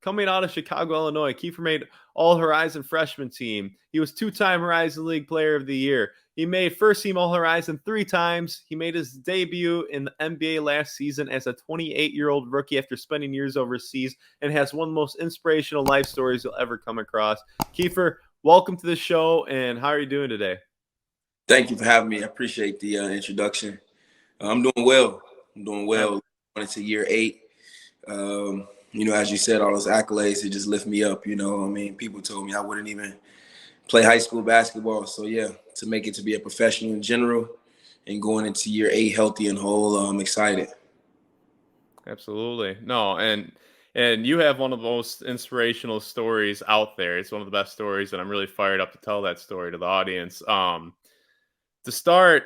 coming out of Chicago, Illinois, Keifer made All-Horizon freshman team. He was two-time Horizon League Player of the Year. He made first-team All-Horizon 3 times. He made his debut in the NBA last season as a 28-year-old rookie after spending years overseas, and has one of the most inspirational life stories you'll ever come across. Keifer, welcome to the show, and how are you doing today? Thank you for having me. I appreciate the introduction. I'm doing well. Going into year 8. As you said, all those accolades, it just lift me up. People told me I wouldn't even play high school basketball. So, yeah, to make it to be a professional in general and going into year 8 healthy and whole, I'm excited. Absolutely. No, and you have one of the most inspirational stories out there. It's one of the best stories, and I'm really fired up to tell that story to the audience. To start,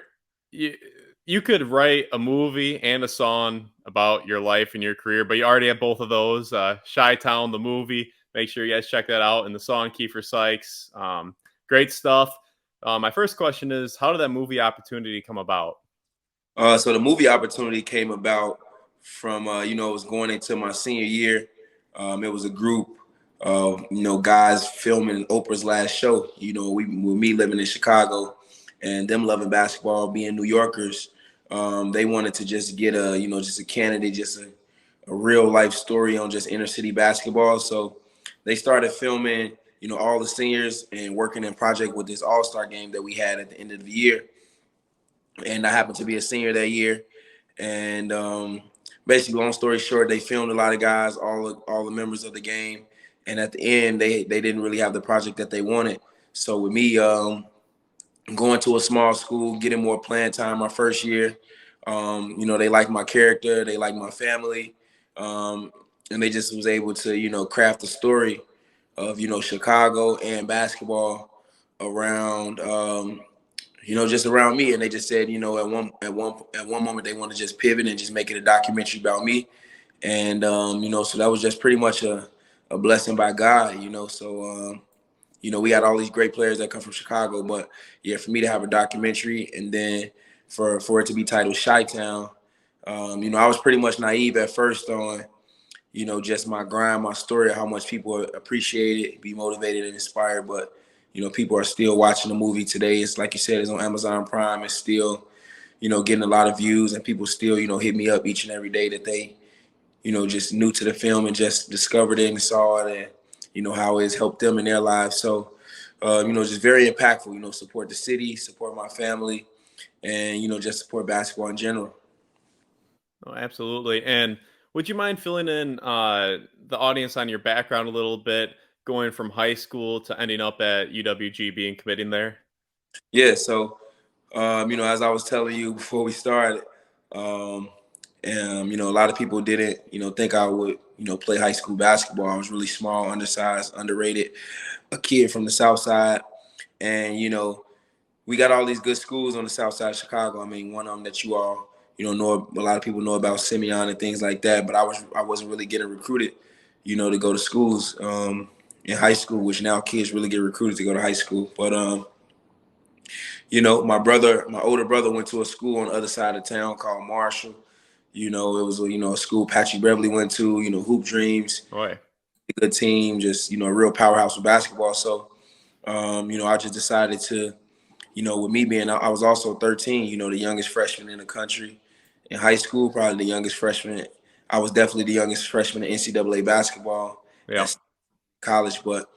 you could write a movie and a song about your life and your career, but you already have both of those. Chi-Town, the movie. Make sure you guys check that out. And the song, Keifer Sykes. Great stuff. My first question is, how did that movie opportunity come about? So the movie opportunity came about from, it was going into my senior year. It was a group of, guys filming Oprah's last show, with me living in Chicago and them loving basketball, being New Yorkers. They wanted to just get just a candidate, just a real life story on just inner city basketball. So they started filming, all the seniors and working in project with this all-star game that we had at the end of the year. And I happened to be a senior that year. And basically, long story short, they filmed a lot of guys, all the members of the game. And at the end, they didn't really have the project that they wanted. So with me going to a small school, getting more playing time my first year, they like my character, they like my family. And they just was able to, craft a story of, Chicago and basketball around just around me. And they just said, at one moment they want to just pivot and just make it a documentary about me. And so that was just pretty much a blessing by God, So we got all these great players that come from Chicago, but yeah, for me to have a documentary and then for it to be titled Chi-Town, I was pretty much naive at first on, just my grind, my story, how much people appreciate it, be motivated and inspired. But, people are still watching the movie today. It's like you said, it's on Amazon Prime. It's still, getting a lot of views, and people still, hit me up each and every day that they, just new to the film and just discovered it and saw it and, how it's helped them in their lives. So, just very impactful, support the city, support my family, and, just support basketball in general. Oh, absolutely. And would you mind filling in the audience on your background a little bit, going from high school to ending up at UWGB and committing there? Yeah, so, as I was telling you before we started, a lot of people didn't, think I would, play high school basketball. I was really small, undersized, underrated, a kid from the South Side. And, we got all these good schools on the South Side of Chicago. I mean, one of them that you all, know a lot of people know about, Simeon and things like that. But I wasn't really getting recruited, to go to schools in high school, which now kids really get recruited to go to high school. But my older brother went to a school on the other side of town called Marshall. It was a school Patrick Beverly went to. Hoop Dreams, Boy, a good team, just a real powerhouse with basketball. So, I just decided to. With me being, I was also 13, the youngest freshman in the country in high school, probably the youngest freshman. I was definitely the youngest freshman in NCAA basketball at college. But,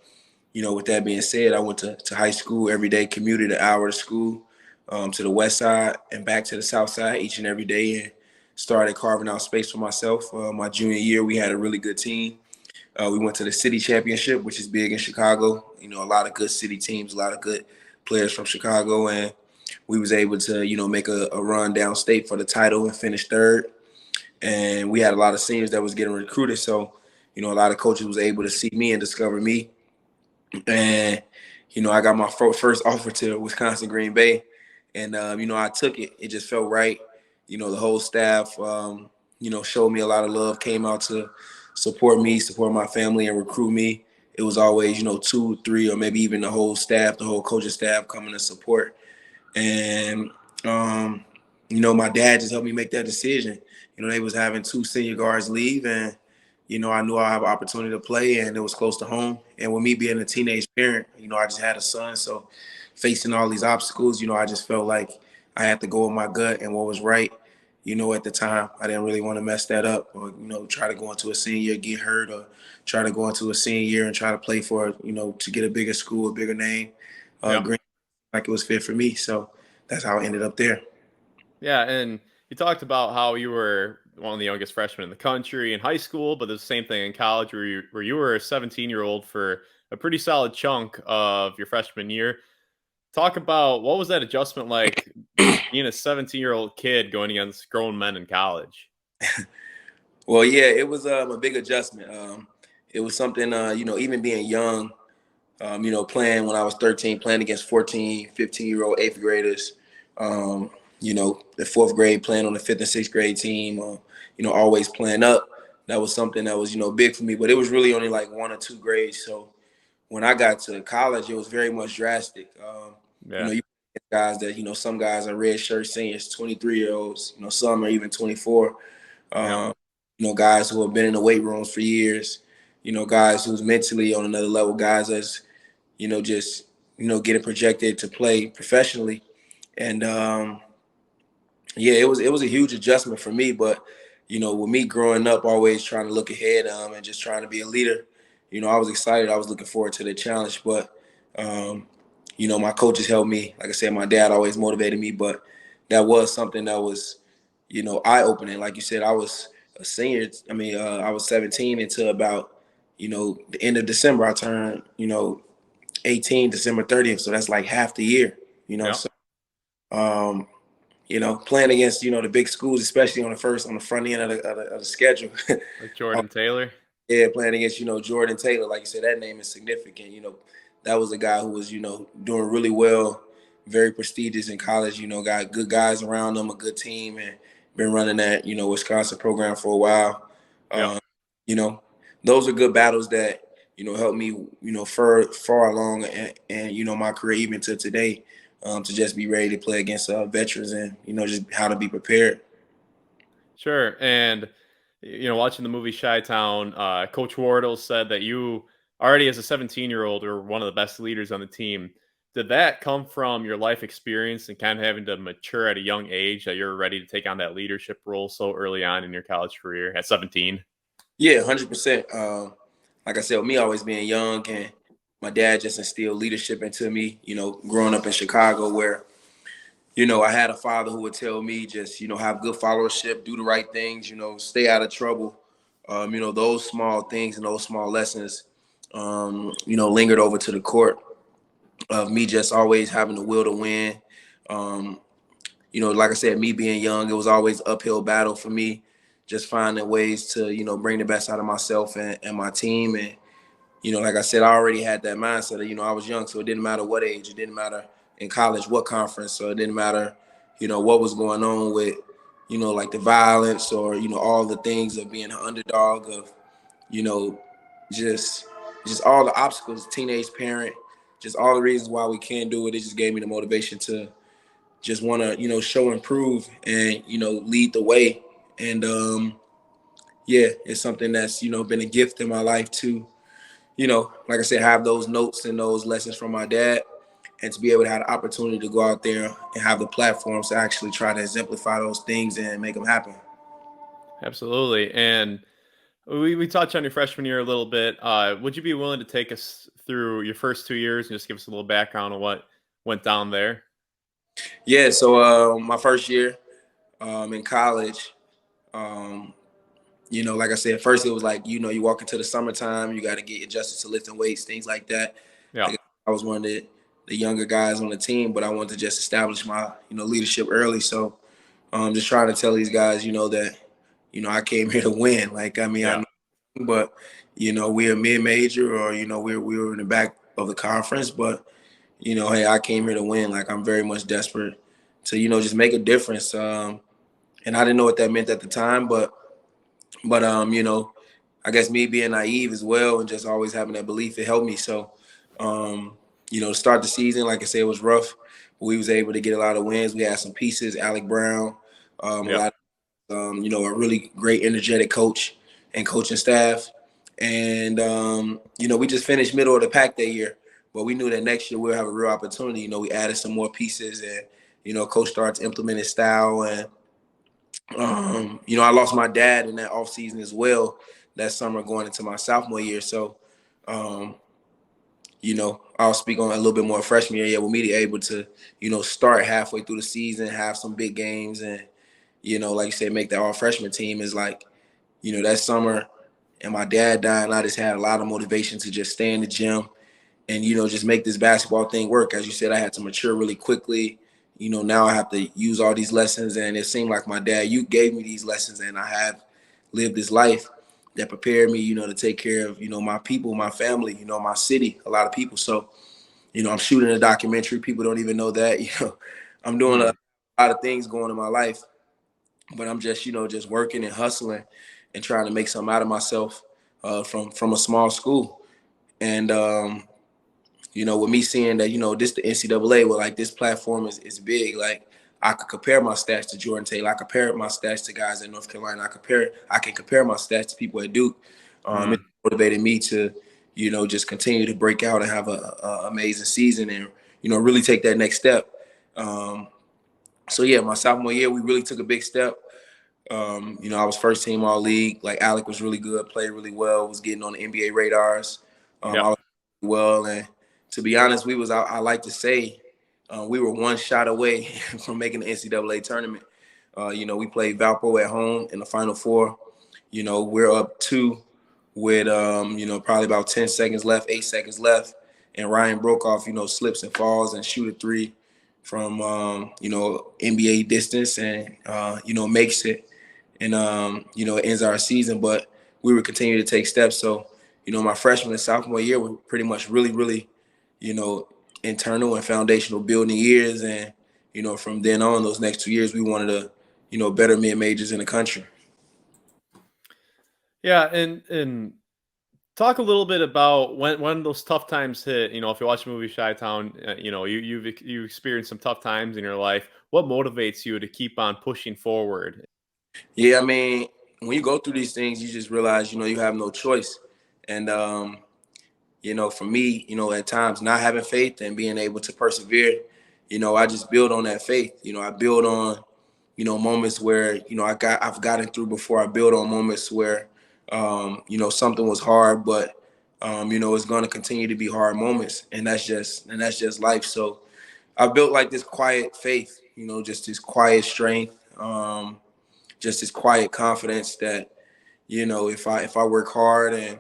with that being said, I went to high school every day, commuted an hour to school to the west side and back to the south side each and every day, and started carving out space for myself. My junior year, we had a really good team. We went to the city championship, which is big in Chicago. A lot of good city teams, a lot of good players from Chicago, and we was able to, make a run downstate for the title and finish third. And we had a lot of seniors that was getting recruited, so a lot of coaches was able to see me and discover me. And I got my first offer to Wisconsin Green Bay, and I took it. It just felt right. The whole staff, showed me a lot of love, came out to support me, support my family, and recruit me. It was always, 2, 3, or maybe even the whole staff, the whole coaching staff coming to support. And, my dad just helped me make that decision. They was having 2 senior guards leave, and, I knew I have an opportunity to play, and it was close to home. And with me being a teenage parent, I just had a son. So facing all these obstacles, I just felt like I had to go with my gut and what was right. At the time, I didn't really want to mess that up or, try to go into a senior year, get hurt, or try to go into a senior year and try to play for, to get a bigger school, a bigger name. Yeah. Green, like it was fit for me. So that's how I ended up there. Yeah, and you talked about how you were one of the youngest freshmen in the country in high school, but the same thing in college where you were a 17-year-old for a pretty solid chunk of your freshman year. Talk about what was that adjustment like being a 17-year-old kid going against grown men in college? Well, yeah, it was a big adjustment. It was something, even being young, playing when I was 13, playing against 14, 15-year-old eighth graders, the fourth grade playing on the fifth and sixth grade team, always playing up. That was something that was, big for me, but it was really only like 1 or 2 grades. So when I got to college, it was very much drastic. Yeah. You guys that, some guys are red shirt seniors, 23-year-olds, some are even 24. Yeah. Um, guys who have been in the weight rooms for years, guys who's mentally on another level, guys that's, just, getting projected to play professionally. And yeah, it was a huge adjustment for me. But, with me growing up, always trying to look ahead and just trying to be a leader, I was excited. I was looking forward to the challenge. But, my coaches helped me. Like I said, my dad always motivated me. But that was something that was, eye-opening. Like you said, I was a senior. I was 17 until about, the end of December. I turned, 18 December 30th. So that's like half the year, Yeah. So, um, playing against, the big schools, especially on the front end of the schedule. Like Jordan Taylor. Yeah, playing against, Jordan Taylor, like you said, that name is significant. That was a guy who was, doing really well, very prestigious in college, got good guys around him, a good team, and been running that, Wisconsin program for a while. Yeah. Um, you know, those are good battles that, helped me, far along and, my career even to today, to just be ready to play against veterans and, just how to be prepared. Sure. And watching the movie Chi-Town, Coach Wardle said that you already as a 17-year-old are one of the best leaders on the team. Did that come from your life experience and kind of having to mature at a young age that you're ready to take on that leadership role so early on in your college career at 17? Yeah, 100%. Like I said, with me always being young and my dad just instilled leadership into me, growing up in Chicago where, I had a father who would tell me just, have good followership, do the right things, stay out of trouble. Those small things and those small lessons, lingered over to the court of me just always having the will to win. Um, like I said, me being young, it was always uphill battle for me, just finding ways to, bring the best out of myself and my team. And, like I said, I already had that mindset of, I was young, so it didn't matter what age, it didn't matter in college, what conference, so it didn't matter, what was going on with, like the violence or, all the things of being an underdog of, you know, just just all the obstacles, teenage parent, just all the reasons why we can't do it. It just gave me the motivation to just want to, show and prove and, lead the way. And yeah, it's something that's, been a gift in my life to, like I said, have those notes and those lessons from my dad and to be able to have the opportunity to go out there and have the platforms to actually try to exemplify those things and make them happen. Absolutely. And we touched on your freshman year a little bit. Would you be willing to take us through your first 2 years and just give us a little background on what went down there? Yeah, so my first year in college, um, like I said, first it was like, you walk into the summertime, you got to get adjusted to lifting weights, things like that. Yeah. Like I was one of the younger guys on the team, but I wanted to just establish my, leadership early. So just trying to tell these guys, that, I came here to win. Like, I Yeah. know, but, we're a mid-major or, we were in the back of the conference, but, hey, I came here to win. Like, I'm very much desperate to, just make a difference. And I didn't know what that meant at the time, but I guess me being naive as well and just always having that belief, it helped me. So, to start the season, like I said, it was rough. We was able to get a lot of wins. We had some pieces, Alec Brown, a Yeah. lot of, a really great, energetic coach. and coaching staff. And, we just finished middle of the pack that year. But we knew that next year we'll have a real opportunity. We added some more pieces and, coach starts implementing style. And, I lost my dad in that offseason as well that summer going into my sophomore year. So, I'll speak on a little bit more freshman year. Yeah, with me to able to, start halfway through the season, have some big games, and, like you said, make the all freshman team is like, that summer and my dad dying, I just had a lot of motivation to just stay in the gym and, just make this basketball thing work. As you said, I had to mature really quickly. Now I have to use all these lessons, and it seemed like my dad, you gave me these lessons, and I have lived this life that prepared me, to take care of, my people, my family, my city, a lot of people. So, I'm shooting a documentary. People don't even know that, I'm doing a lot of things going in my life, but I'm just, just working and hustling and trying to make something out of myself from a small school. And, with me seeing that, this the NCAA, where like this platform is big. Like I could compare my stats to Jordan Taylor. I compare my stats to guys in North Carolina. I can compare my stats to people at Duke. It motivated me to, just continue to break out and have a amazing season and, really take that next step. So yeah, my sophomore year, we really took a big step. I was first team all league. Like Alec was really good, played really well, was getting on the NBA radars. I was well, and to be honest, I like to say, we were one shot away from making the NCAA tournament. We played Valpo at home in the Final Four. We're up 2 with, probably about 10 seconds left, 8 seconds left. And Ryan Brokoff, slips and falls and shoot a 3 from, NBA distance and, makes it. And, it ends our season. But we would continue to take steps. So, my freshman and sophomore year were pretty much really, really, internal and foundational building years. And, from then on, those next 2 years, we wanted to, better mid-majors in the country. Yeah, and talk a little bit about when those tough times hit. If you watch the movie Chi-Town, you've experienced some tough times in your life. What motivates you to keep on pushing forward? Yeah, I mean, when you go through these things, you just realize, you have no choice. And, for me, at times not having faith and being able to persevere, I just build on that faith. I build on, moments where, I've gotten through before. I build on moments where, something was hard, but, it's going to continue to be hard moments. And that's just life. So I built like this quiet faith, just this quiet strength, just this quiet confidence that, if I work hard and,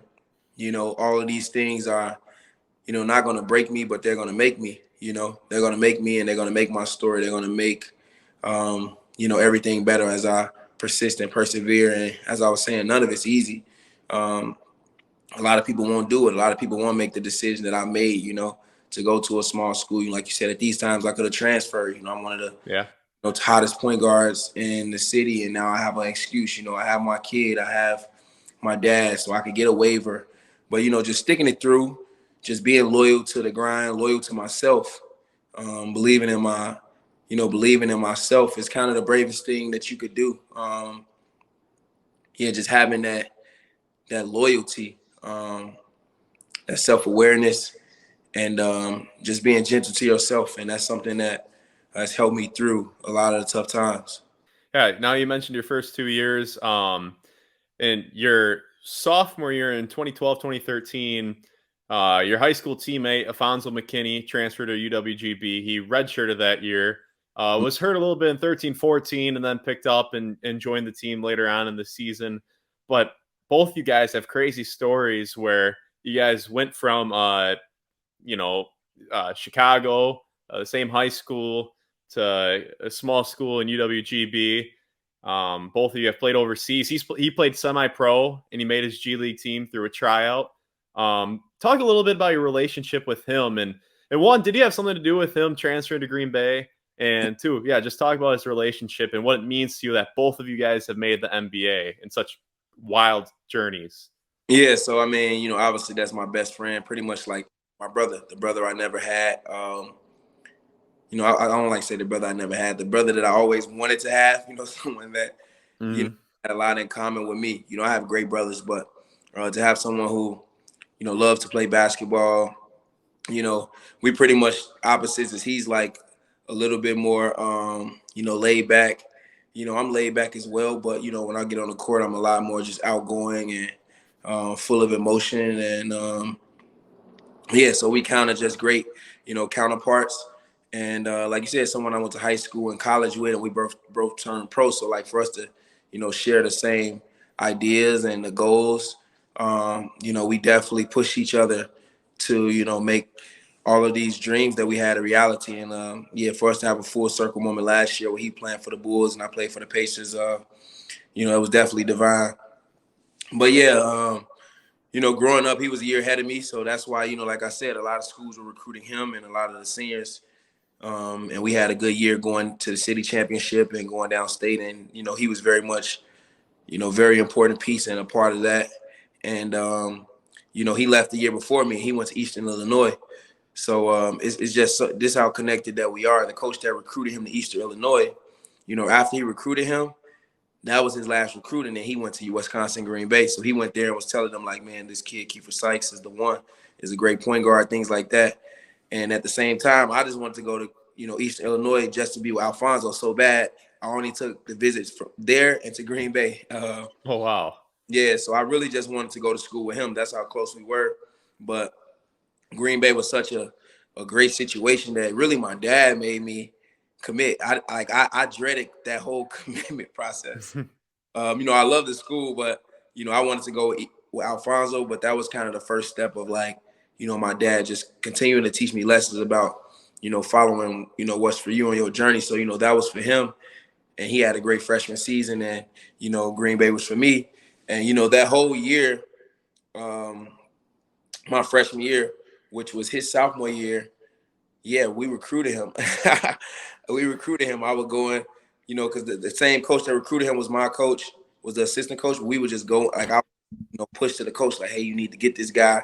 all of these things are, not going to break me, but they're going to make me, they're going to make me and they're going to make my story. They're going to make, everything better as I persist and persevere. And as I was saying, none of it's easy. A lot of people won't do it. A lot of people won't make the decision that I made, to go to a small school. Like you said, at these times I could have transferred. I'm one of the hottest point guards in the city, and now I have an excuse. I have my kid, I have my dad, so I could get a waiver. But just sticking it through, just being loyal to the grind, loyal to myself, believing in myself is kind of the bravest thing that you could do. Just having that loyalty, that self-awareness, and just being gentle to yourself. And that's something that has helped me through a lot of the tough times. Yeah. Now you mentioned your first 2 years, and your sophomore year in 2012, 2013, your high school teammate, Alfonzo McKinnie, transferred to UWGB. He redshirted that year, was hurt a little bit in 13, 14, and then picked up and joined the team later on in the season. But both you guys have crazy stories where you guys went from, Chicago, the same high school, to a small school in UWGB. Both of you have played overseas. He played semi-pro and he made his G League team through a tryout. Talk a little bit about your relationship with him, and one, did you have something to do with him transferring to Green Bay? And two, just talk about his relationship and what it means to you that both of you guys have made the NBA in such wild journeys. Yeah, so I mean, obviously that's my best friend, pretty much like my brother, the brother I never had. I don't like to say the brother I never had, the brother that I always wanted to have, someone that, had a lot in common with me. You know, I have great brothers, but to have someone who, you know, loves to play basketball, you know, we pretty much opposites. As he's like a little bit more, you know, laid back. You know, I'm laid back as well, but you know, when I get on the court, I'm a lot more just outgoing and full of emotion. And yeah, so we kind of just great, you know, counterparts. And like you said, someone I went to high school and college with, and we both turned pro. So like for us to, you know, share the same ideas and the goals, you know, we definitely push each other to, you know, make all of these dreams that we had a reality. And yeah, for us to have a full circle moment last year where he playing for the Bulls and I played for the Pacers, you know, it was definitely divine. But yeah, you know, growing up, he was a year ahead of me. So that's why, you know, like I said, a lot of schools were recruiting him and a lot of the seniors. And we had a good year going to the city championship and going downstate. And, you know, he was very much, you know, very important piece and a part of that. And, you know, he left the year before me. He went to Eastern Illinois. So it's just this how connected that we are. The coach that recruited him to Eastern Illinois, you know, after he recruited him, that was his last recruiting, and he went to Wisconsin Green Bay. So he went there and was telling them, like, man, this kid, Keifer Sykes, is the one, is a great point guard, things like that. And at the same time, I just wanted to go to, you know, Eastern Illinois just to be with Alfonzo so bad. I only took the visits from there and to Green Bay. Oh, wow. Yeah, so I really just wanted to go to school with him. That's how close we were. But Green Bay was such a great situation that really my dad made me commit. I dreaded that whole commitment process. You know, I love the school, but you know, I wanted to go with Alfonso, but that was kind of the first step of like, you know, my dad just continuing to teach me lessons about, you know, following, you know, what's for you on your journey. So, you know, that was for him, and he had a great freshman season, and you know, Green Bay was for me, and you know, that whole year, um, my freshman year, which was his sophomore year, yeah, we recruited him. We recruited him. I was going, you know, because the same coach that recruited him was my coach, was the assistant coach. We would just go, like, I, you know, push to the coach, like, hey, you need to get this guy,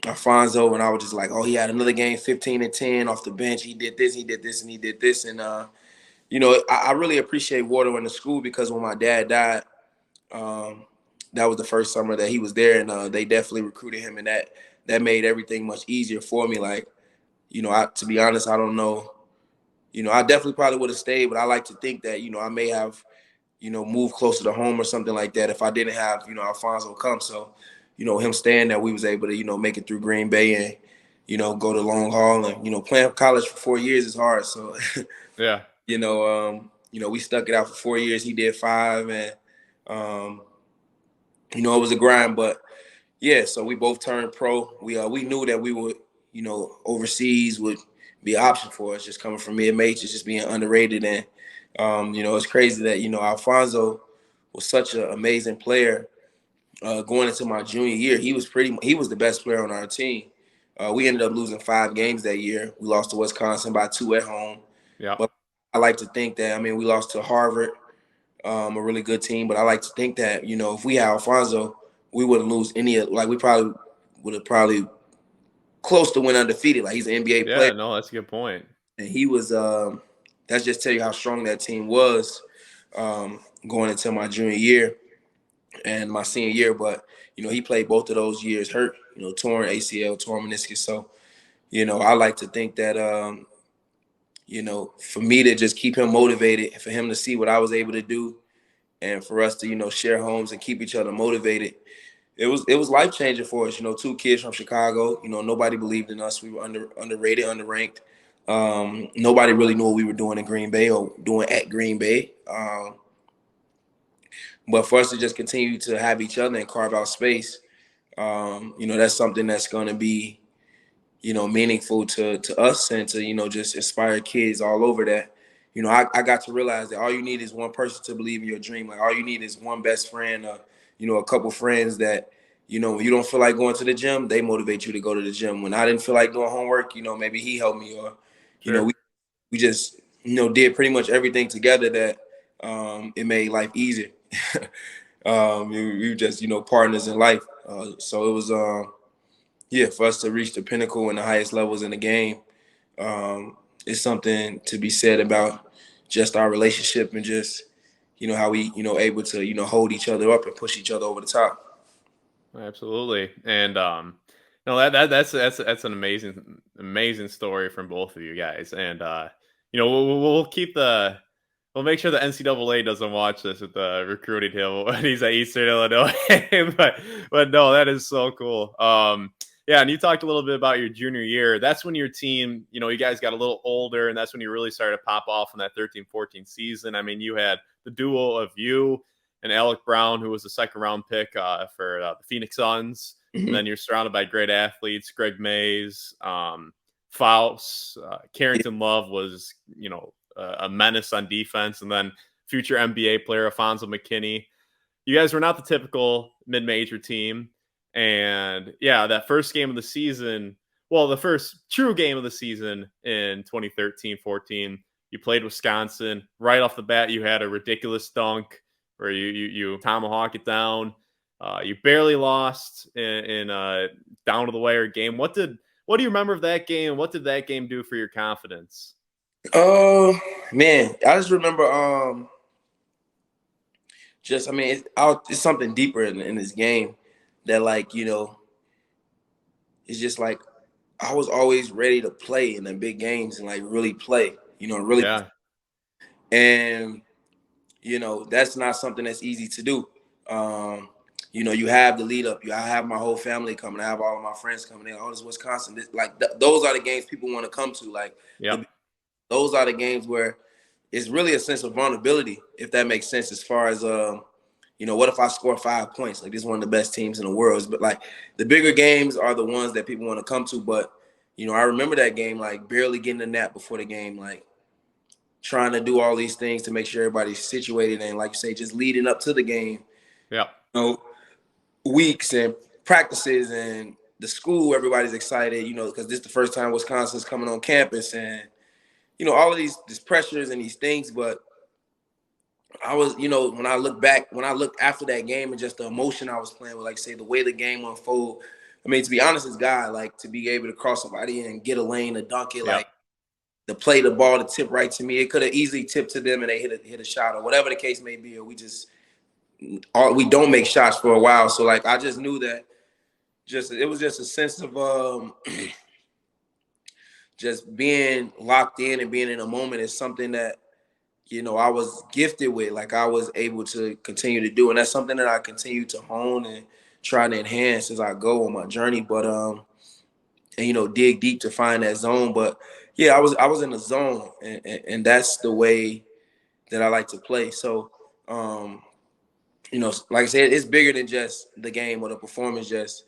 Alfonso. And I was just like, oh, he had another game, 15 and 10 off the bench. He did this, he did this, and he did this. And, you know, I really appreciate Water in the school because when my dad died, that was the first summer that he was there. And they definitely recruited him. And that made everything much easier for me. Like, you know, to be honest, I don't know. You know, I definitely probably would have stayed, but I like to think that, you know, I may have, you know, moved closer to home or something like that if I didn't have, you know, Alfonso come. So, you know, him staying there, we was able to, you know, make it through Green Bay and, you know, go to long haul. And, you know, playing college for 4 years is hard. So, Yeah. you know, we stuck it out for 4 years. He did 5. And, you know, it was a grind. But, yeah, so we both turned pro. We knew that we would, you know, overseas would be an option for us, just coming from mid-majors, just being underrated. And, you know, it's crazy that, you know, Alfonso was such an amazing player going into my junior year. He was the best player on our team. We ended up losing 5 games that year. We lost to Wisconsin by 2 at home. Yeah. But I like to think that, I mean, we lost to Harvard, a really good team. But I like to think that, you know, if we had Alfonso, we wouldn't lose any. Like, we probably would have probably close to win undefeated. Like, he's an NBA player. Yeah. No, that's a good point. And he was, that's just tell you how strong that team was going into my junior year and my senior year. But, you know, he played both of those years hurt, you know, torn ACL, torn meniscus. So, you know, I like to think that, you know, for me to just keep him motivated and for him to see what I was able to do and for us to, you know, share homes and keep each other motivated. It was life changing for us. You know, 2 kids from Chicago. You know, nobody believed in us. We were underrated, underranked. Nobody really knew what we were doing in Green Bay or doing at Green Bay. But for us to just continue to have each other and carve out space, you know, that's something that's going to be, you know, meaningful to us and to, you know, just inspire kids all over that. You know, I got to realize that all you need is one person to believe in your dream. Like, all you need is one best friend, you know, a couple friends that, you know, when you don't feel like going to the gym, they motivate you to go to the gym. When I didn't feel like doing homework, you know, maybe he helped me, or, you know, Sure. we just, you know, did pretty much everything together that it made life easier. We were just, you know, partners in life. So it was, yeah, for us to reach the pinnacle and the highest levels in the game, it's something to be said about just our relationship and just, how we, able to, hold each other up and push each other over the top. Absolutely. And no, that's an amazing story from both of you guys. And we'll keep we'll make sure the NCAA doesn't watch this with the recruiting him when he's at Eastern Illinois. but no, that is so cool. Yeah, and you talked a little bit about your junior year. That's when your team, you guys got a little older, and that's when you really started to pop off in that 13-14 season. I mean, you had the duo of you and Alec Brown, who was a second round pick for the Phoenix Suns. And then you're surrounded by great athletes, Greg Mays, Faust, Carrington Love was, a menace on defense. And then future NBA player, Alfonzo McKinnie. You guys were not the typical mid-major team. And yeah, that first game of the season, well, the first true game of the season in 2013-14, you played Wisconsin. Right off the bat, you had a ridiculous dunk where you tomahawk it down. You barely lost in down to the wire game. What do you remember of that game? What did that game do for your confidence? Man, I just remember it's something deeper in this game that, like, it's just like I was always ready to play in the big games and like really play, really. Yeah. And that's not something that's easy to do. You have the lead up. I have my whole family coming. I have all of my friends coming in. Oh, this Wisconsin. Those are the games people want to come to. Like, those are the games where it's really a sense of vulnerability, if that makes sense. As far as what if I score 5 points? Like, this is one of the best teams in the world. But like, the bigger games are the ones that people want to come to. But I remember that game, like barely getting a nap before the game, like trying to do all these things to make sure everybody's situated, and like you say, just leading up to the game. Yeah. Weeks and practices and the school, everybody's excited, because this is the first time Wisconsin's coming on campus, and all of these pressures and these things. But I was, when I look after that game and just the emotion I was playing with, like say the way the game unfolded. I mean, to be honest, as guy, like to be able to cross somebody and get a lane to dunk it, like to play the ball to tip right to me, it could have easily tipped to them and they hit a shot or whatever the case may be, or we don't make shots for a while. So like I just knew that it was just a sense of just being locked in and being in a moment is something that I was gifted with, like I was able to continue to do, and that's something that I continue to hone and try to enhance as I go on my journey. But and dig deep to find that zone. But yeah, I was in the zone, and that's the way that I like to play. So like I said, it's bigger than just the game or the performance. Just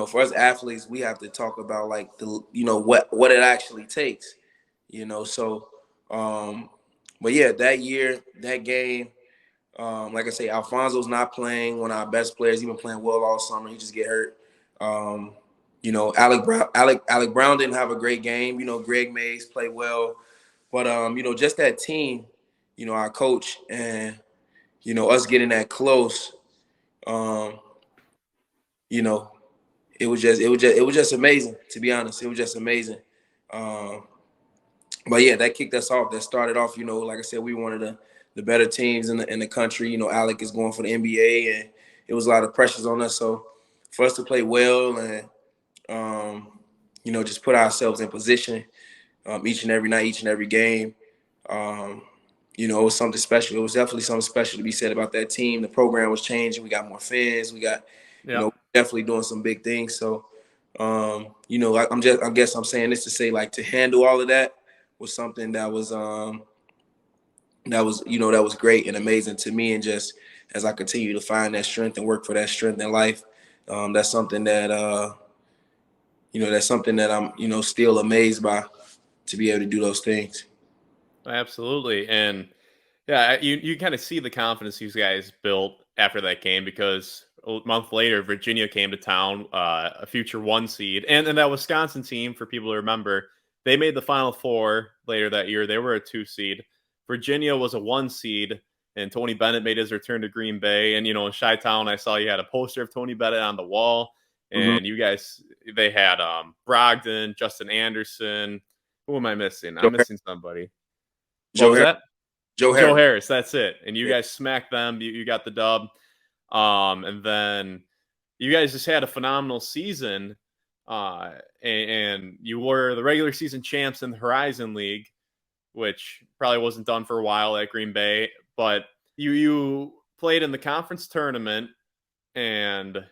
for us athletes, we have to talk about like the what it actually takes. So but yeah, that year, that game, like I say, Alfonso's not playing, one of our best players. He's been playing well all summer. He just get hurt. Alec Brown didn't have a great game. Greg Mays played well, but just that team, our coach and us getting that close, it was just amazing. To be honest, it was just amazing. But yeah, that kicked us off. That started off, like I said, we were one of the better teams in the country. Alec is going for the NBA, and it was a lot of pressures on us. So for us to play well and just put ourselves in position each and every night, each and every game, it was something special. It was definitely something special to be said about that team. The program was changing. We got more fans. We got, definitely doing some big things. So, I guess I'm saying this to say, like, to handle all of that was something that was great and amazing to me. And just as I continue to find that strength and work for that strength in life, that's something that I'm still amazed by, to be able to do those things. Absolutely. And yeah, you kind of see the confidence these guys built after that game, because a month later, Virginia came to town, a future 1 seed. And that Wisconsin team, for people to remember, they made the Final Four later that year. They were a 2 seed. Virginia was a 1 seed, and Tony Bennett made his return to Green Bay. And, in Chi-Town, I saw you had a poster of Tony Bennett on the wall. And you guys, they had Brogdon, Justin Anderson. Who am I missing? I'm missing somebody. What was that? Joe Joe Harris. Harris, that's it. And you Yeah. guys smacked them. You got the dub. And then you guys just had a phenomenal season. And you were the regular season champs in the Horizon League, which probably wasn't done for a while at Green Bay. But you played in the conference tournament, and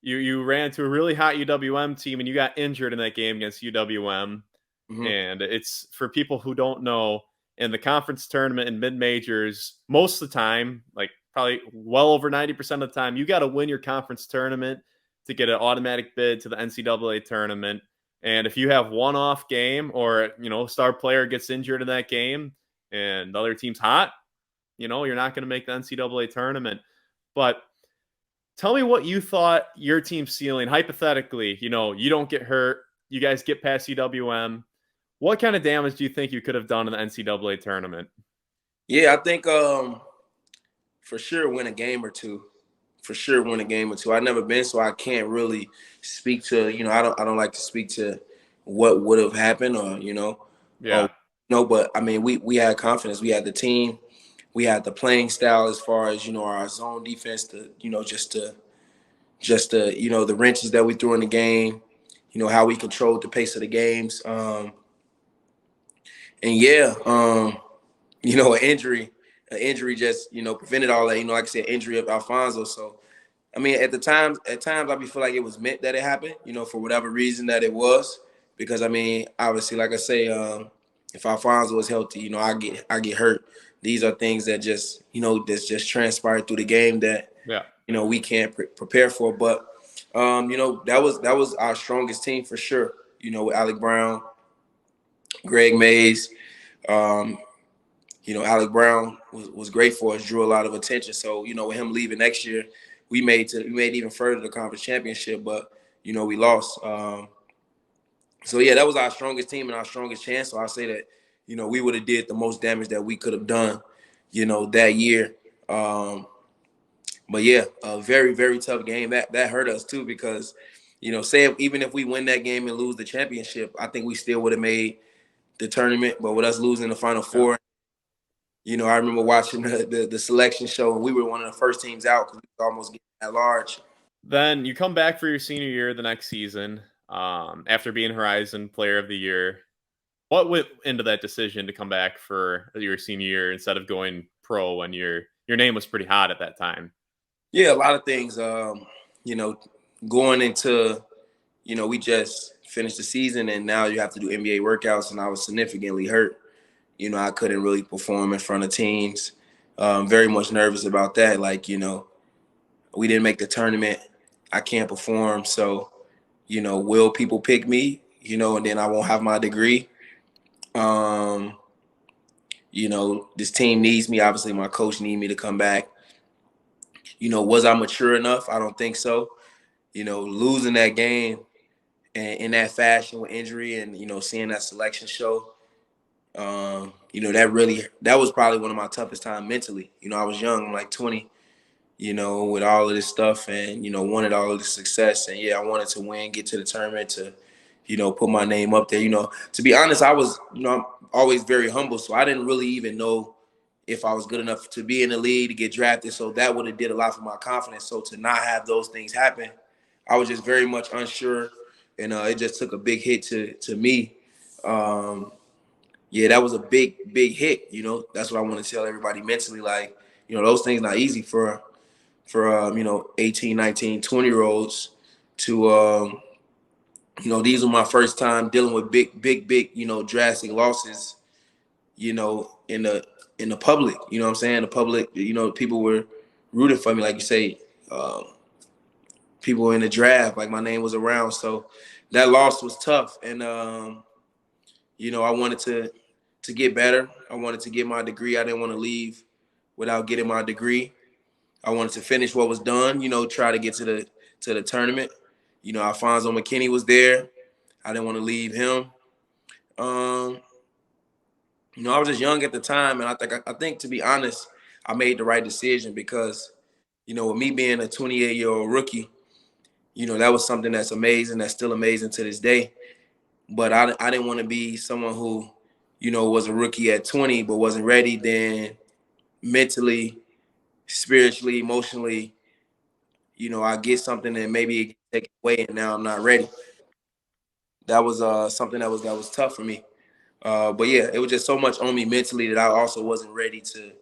you ran into a really hot UWM team, and you got injured in that game against UWM. Mm-hmm. And it's for people who don't know, in the conference tournament and mid majors, most of the time, like probably well over 90% of the time, you got to win your conference tournament to get an automatic bid to the NCAA tournament. And if you have one off game, or star player gets injured in that game and the other team's hot, you're not going to make the NCAA tournament. But tell me what you thought your team's ceiling, hypothetically, you don't get hurt, you guys get past UWM. What kind of damage do you think you could have done in the NCAA tournament? Yeah, I think for sure win a game or two. For sure win a game or two. I've never been, so I can't really speak to, I don't like to speak to what would have happened Yeah. but I mean, we had confidence. We had the team, we had the playing style as far as, our zone defense, the wrenches that we threw in the game, how we controlled the pace of the games. And yeah, an injury just, prevented all that, like I said, injury of Alfonzo. So, I mean, at times I feel like it was meant that it happened, for whatever reason that it was. Because I mean, obviously, like I say, if Alfonso was healthy, I get hurt. These are things that just, that's just transpired through the game that, Yeah. we can't prepare for. But, that was our strongest team for sure. With Alec Brown, Greg Mays. Alec Brown was great for us, drew a lot of attention. So, with him leaving next year, we made even further the conference championship, but we lost. So yeah, that was our strongest team and our strongest chance. So I'll say that, we would have did the most damage that we could have done, that year. But yeah, a very, very tough game. That hurt us too, because, say even if we win that game and lose the championship, I think we still would have made the tournament. But with us losing the Final Yeah. Four, I remember watching the selection show, and we were one of the first teams out because we were almost getting at large. Then you come back for your senior year the next season, after being Horizon Player of the Year. What went into that decision to come back for your senior year instead of going pro when your name was pretty hot at that time? Yeah, a lot of things. Going into, we just finished the season, and now you have to do NBA workouts, and I was significantly hurt. I couldn't really perform in front of teams. Very much nervous about that. Like, we didn't make the tournament. I can't perform. So, will people pick me? And then I won't have my degree. This team needs me. Obviously, my coach needs me to come back. Was I mature enough? I don't think so. Losing that game and in that fashion with injury and, seeing that selection show, that was probably one of my toughest times mentally. I was young, I'm like 20, with all of this stuff and, wanted all of this success. And yeah, I wanted to win, get to the tournament to, put my name up there. To be honest, I was, I'm always very humble. So I didn't really even know if I was good enough to be in the league, to get drafted. So that would have did a lot for my confidence. So to not have those things happen, I was just very much unsure. And it just took a big hit to me. Yeah, that was a big, big hit. That's what I want to tell everybody mentally. Like, those things not easy for 18, 19, 20-year-olds to, these were my first time dealing with big, drastic losses, in the public. You know what I'm saying? The public, people were rooting for me, like you say. People were in the draft, like my name was around. So that loss was tough. And, I wanted to get better. I wanted to get my degree. I didn't want to leave without getting my degree. I wanted to finish what was done, try to get to the tournament. Alfonzo McKinnie was there. I didn't want to leave him. I was just young at the time, and I think to be honest, I made the right decision because, with me being a 28-year-old rookie, that was something that's amazing, that's still amazing to this day. But I didn't want to be someone who, was a rookie at 20 but wasn't ready, then mentally, spiritually, emotionally, I get something and maybe it gets taken away and now I'm not ready. That was something that was tough for me. But yeah, it was just so much on me mentally that I also wasn't ready to,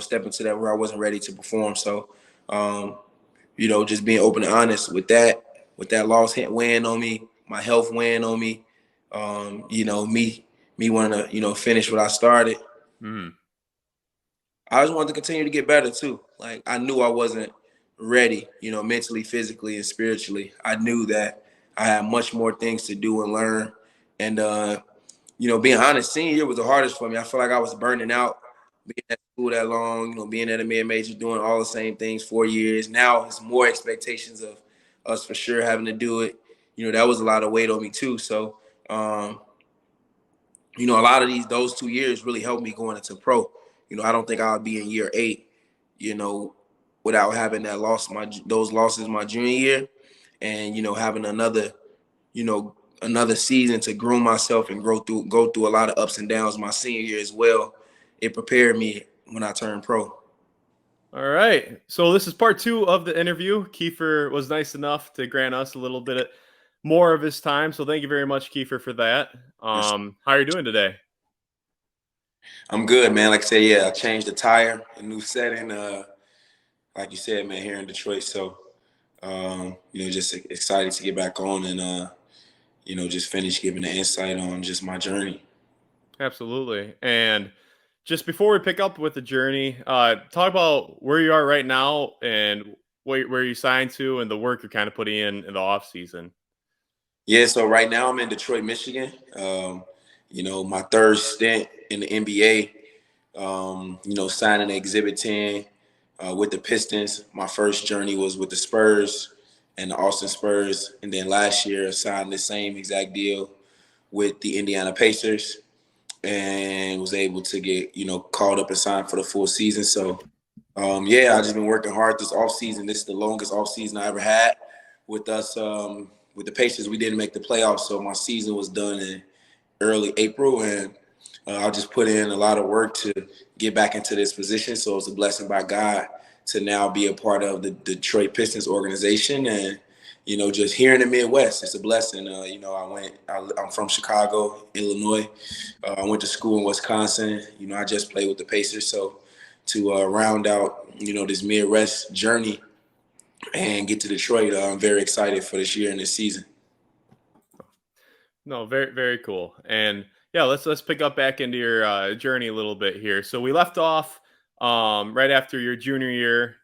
step into that where I wasn't ready to perform. So, just being open and honest with that loss weighing on me, my health weighing on me, me wanting to, finish what I started. Mm. I just wanted to continue to get better too. Like I knew I wasn't ready, mentally, physically, and spiritually. I knew that I had much more things to do and learn. And being honest, senior year was the hardest for me. I feel like I was burning out, being at school that long, being at a mid major, doing all the same things 4 years. Now it's more expectations of us for sure having to do it. That was a lot of weight on me too. So, a lot of those 2 years really helped me going into pro. I don't think I'll be in year 8, without having those losses my junior year, and having another season to groom myself and go through a lot of ups and downs my senior year as well. It prepared me when I turned pro. All right. So this is part 2 of the interview. Keifer was nice enough to grant us a little bit more of his time. So thank you very much, Keifer, for that. Yes. How are you doing today? I'm good, man. Like I said, yeah, I changed the tire, a new setting. Like you said, man, here in Detroit. So, just excited to get back on and just finish giving the insight on just my journey. Absolutely. And just before we pick up with the journey, talk about where you are right now and where you signed to and the work you're kind of putting in the off season. Yeah, so right now I'm in Detroit, Michigan. My third stint in the NBA. Signing Exhibit 10 with the Pistons. My first journey was with the Spurs and the Austin Spurs, and then last year I signed the same exact deal with the Indiana Pacers, and was able to get called up and signed for the full season. So I just been working hard this offseason. This is the longest offseason I ever had with us. With the Pacers, we didn't make the playoffs, so my season was done in early April, and I just put in a lot of work to get back into this position. So it's a blessing by God to now be a part of the Detroit Pistons organization, and just here in the Midwest, it's a blessing. I'm from Chicago, Illinois. I went to school in Wisconsin. I just played with the Pacers, so to round out this Midwest journey and get to Detroit, I'm very excited for this year and this season. No, very very cool. And yeah, let's pick up back into your journey a little bit here. So we left off right after your junior year,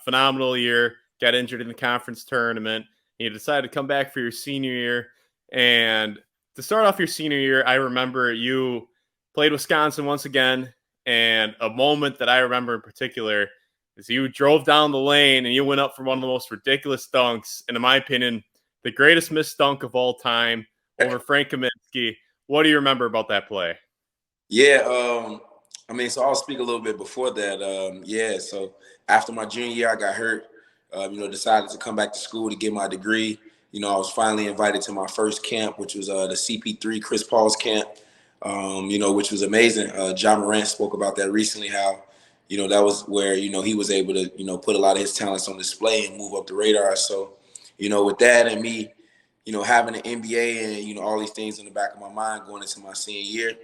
phenomenal year. Got injured in the conference tournament. You decided to come back for your senior year, and to start off your senior year, I remember you played Wisconsin once again, and a moment that I remember in particular is you drove down the lane and you went up for one of the most ridiculous dunks, and in my opinion, the greatest missed dunk of all time over Frank Kaminsky. What do you remember about that play? Yeah, so I'll speak a little bit before that. So after my junior year, I got hurt. Decided to come back to school to get my degree. I was finally invited to my first camp, which was the CP3 Chris Paul's camp. Which was amazing. John Morant spoke about that recently. How that was where he was able to put a lot of his talents on display and move up the radar. So with that and me, having an NBA and all these things in the back of my mind going into my senior year.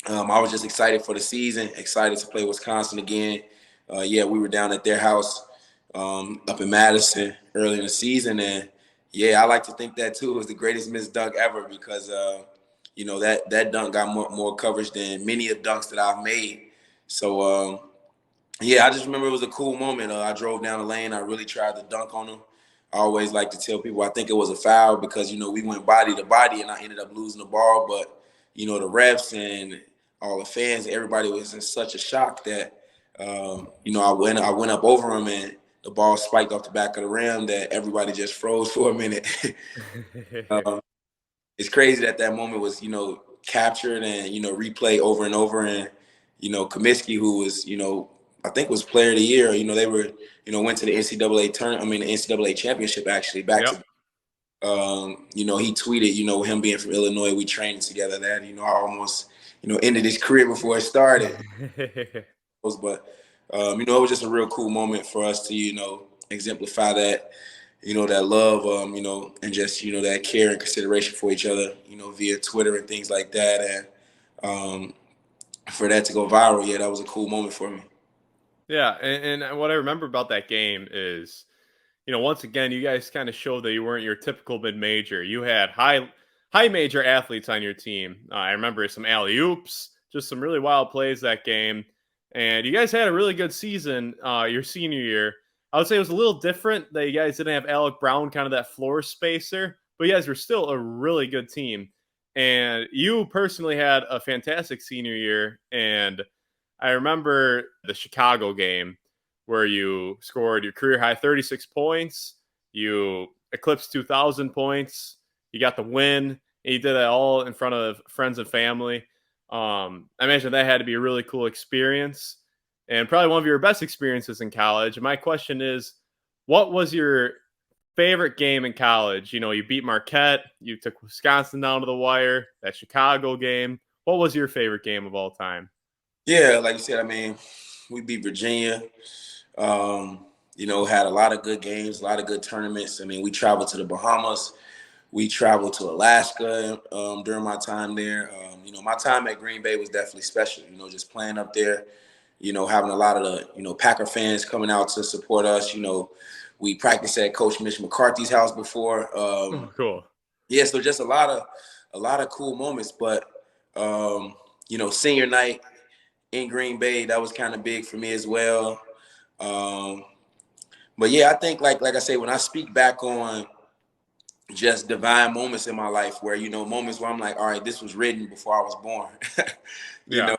I was just excited for the season, excited to play Wisconsin again. We were down at their house up in Madison early in the season. And, I like to think that, too, was the greatest missed dunk ever because, that dunk got more coverage than many of dunks that I've made. So, I just remember it was a cool moment. I drove down the lane. I really tried to dunk on him. I always like to tell people I think it was a foul because, we went body to body and I ended up losing the ball. But, the refs and all the fans, everybody was in such a shock that, I went up over him and the ball spiked off the back of the rim that everybody just froze for a minute. It's crazy that moment was, captured and, replayed over and over. And, Kaminsky, who was, I think was player of the year, they were, went to the NCAA the NCAA championship actually back to, he tweeted, him being from Illinois, we trained together that, I almost, ended his career before it started. But it was just a real cool moment for us to exemplify that that love, and just that care and consideration for each other, via Twitter and things like that, and for that to go viral, yeah, that was a cool moment for me. Yeah, and what I remember about that game is, once again, you guys kind of showed that you weren't your typical mid major. You had high major athletes on your team. I remember some alley oops, just some really wild plays that game, and you guys had a really good season your senior year. I would say it was a little different that you guys didn't have Alec Brown, kind of that floor spacer, but you guys were still a really good team. And you personally had a fantastic senior year, and I remember the Chicago game where you scored your career high 36 points. You eclipsed 2,000 points. You got the win. And you did it all in front of friends and family. I imagine that had to be a really cool experience and probably one of your best experiences in college. And my question is, what was your favorite game in college? You beat Marquette. You took Wisconsin down to the wire. That Chicago game. What was your favorite game of all time? Yeah, like you said, we beat Virginia. Had a lot of good games, a lot of good tournaments. We traveled to the Bahamas. We traveled to Alaska during my time there. My time at Green Bay was definitely special. Just playing up there. Having a lot of the Packer fans coming out to support us. We practiced at Coach Mitch McCarthy's house before. Oh, cool. Yeah, so just a lot of cool moments. But senior night in Green Bay, that was kind of big for me as well. But yeah, I think like I say, when I speak back on just divine moments in my life where, moments where I'm like, all right, this was written before I was born. you Yeah. know,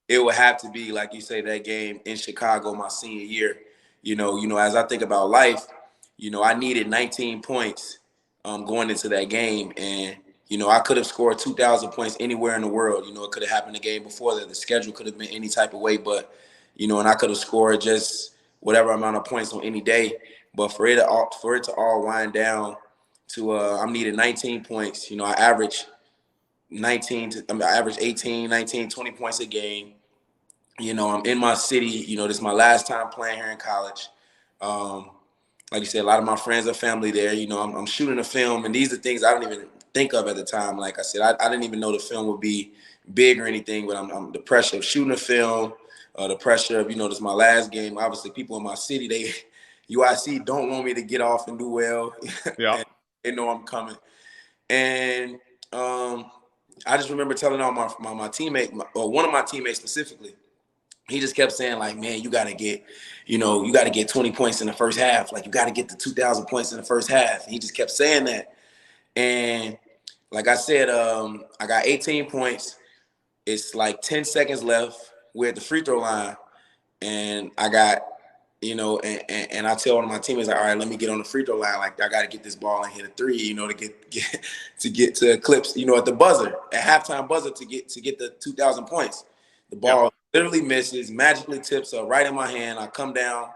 it would have to be, like you say, that game in Chicago my senior year. As I think about life, I needed 19 points going into that game. And, I could have scored 2,000 points anywhere in the world. It could have happened the game before that. The schedule could have been any type of way. But, and I could have scored just whatever amount of points on any day. But for it to all wind down to I'm needing 19 points. I average 18, 19, 20 points a game. I'm in my city. This is my last time playing here in college. Like you said, a lot of my friends and family there. I'm shooting a film, and these are things I don't even think of at the time. Like I said, I didn't even know the film would be big or anything, but I'm the pressure of shooting a film, the pressure of, this is my last game. Obviously, people in my city, UIC don't want me to get off and do well. Yeah. And they know I'm coming. And I just remember telling all my teammate, or one of my teammates specifically, he just kept saying, like, man, you got to get 20 points in the first half. Like, you got to get the 2,000 points in the first half. He just kept saying that. And like I said, I got 18 points. It's like 10 seconds left. We're at the free throw line. And I got, and I tell one of my teammates, like, all right, let me get on the free throw line. Like, I got to get this ball and hit a three, to get to eclipse, at the buzzer, at halftime buzzer to get the 2,000 points. The Yeah. ball literally misses, magically tips up right in my hand. I come down,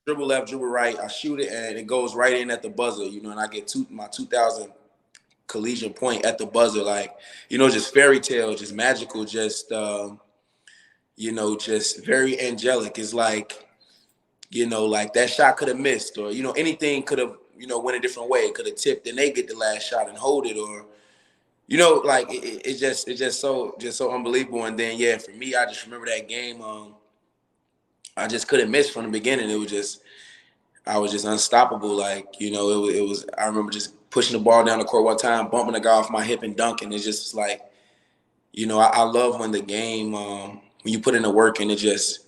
dribble left, dribble right. I shoot it, and it goes right in at the buzzer, and I get my 2,000 collegiate point at the buzzer. Like, just fairy tale, just magical, just, just very angelic. It's like, like that shot could have missed, or, anything could have, went a different way. It could have tipped and they get the last shot and hold it, or, like it's just so unbelievable. And then, yeah, for me, I just remember that game. I just couldn't miss from the beginning. I was just unstoppable. Like, it was, I remember just pushing the ball down the court one time, bumping the guy off my hip and dunking. It's just like, I love when the game, when you put in the work and it just,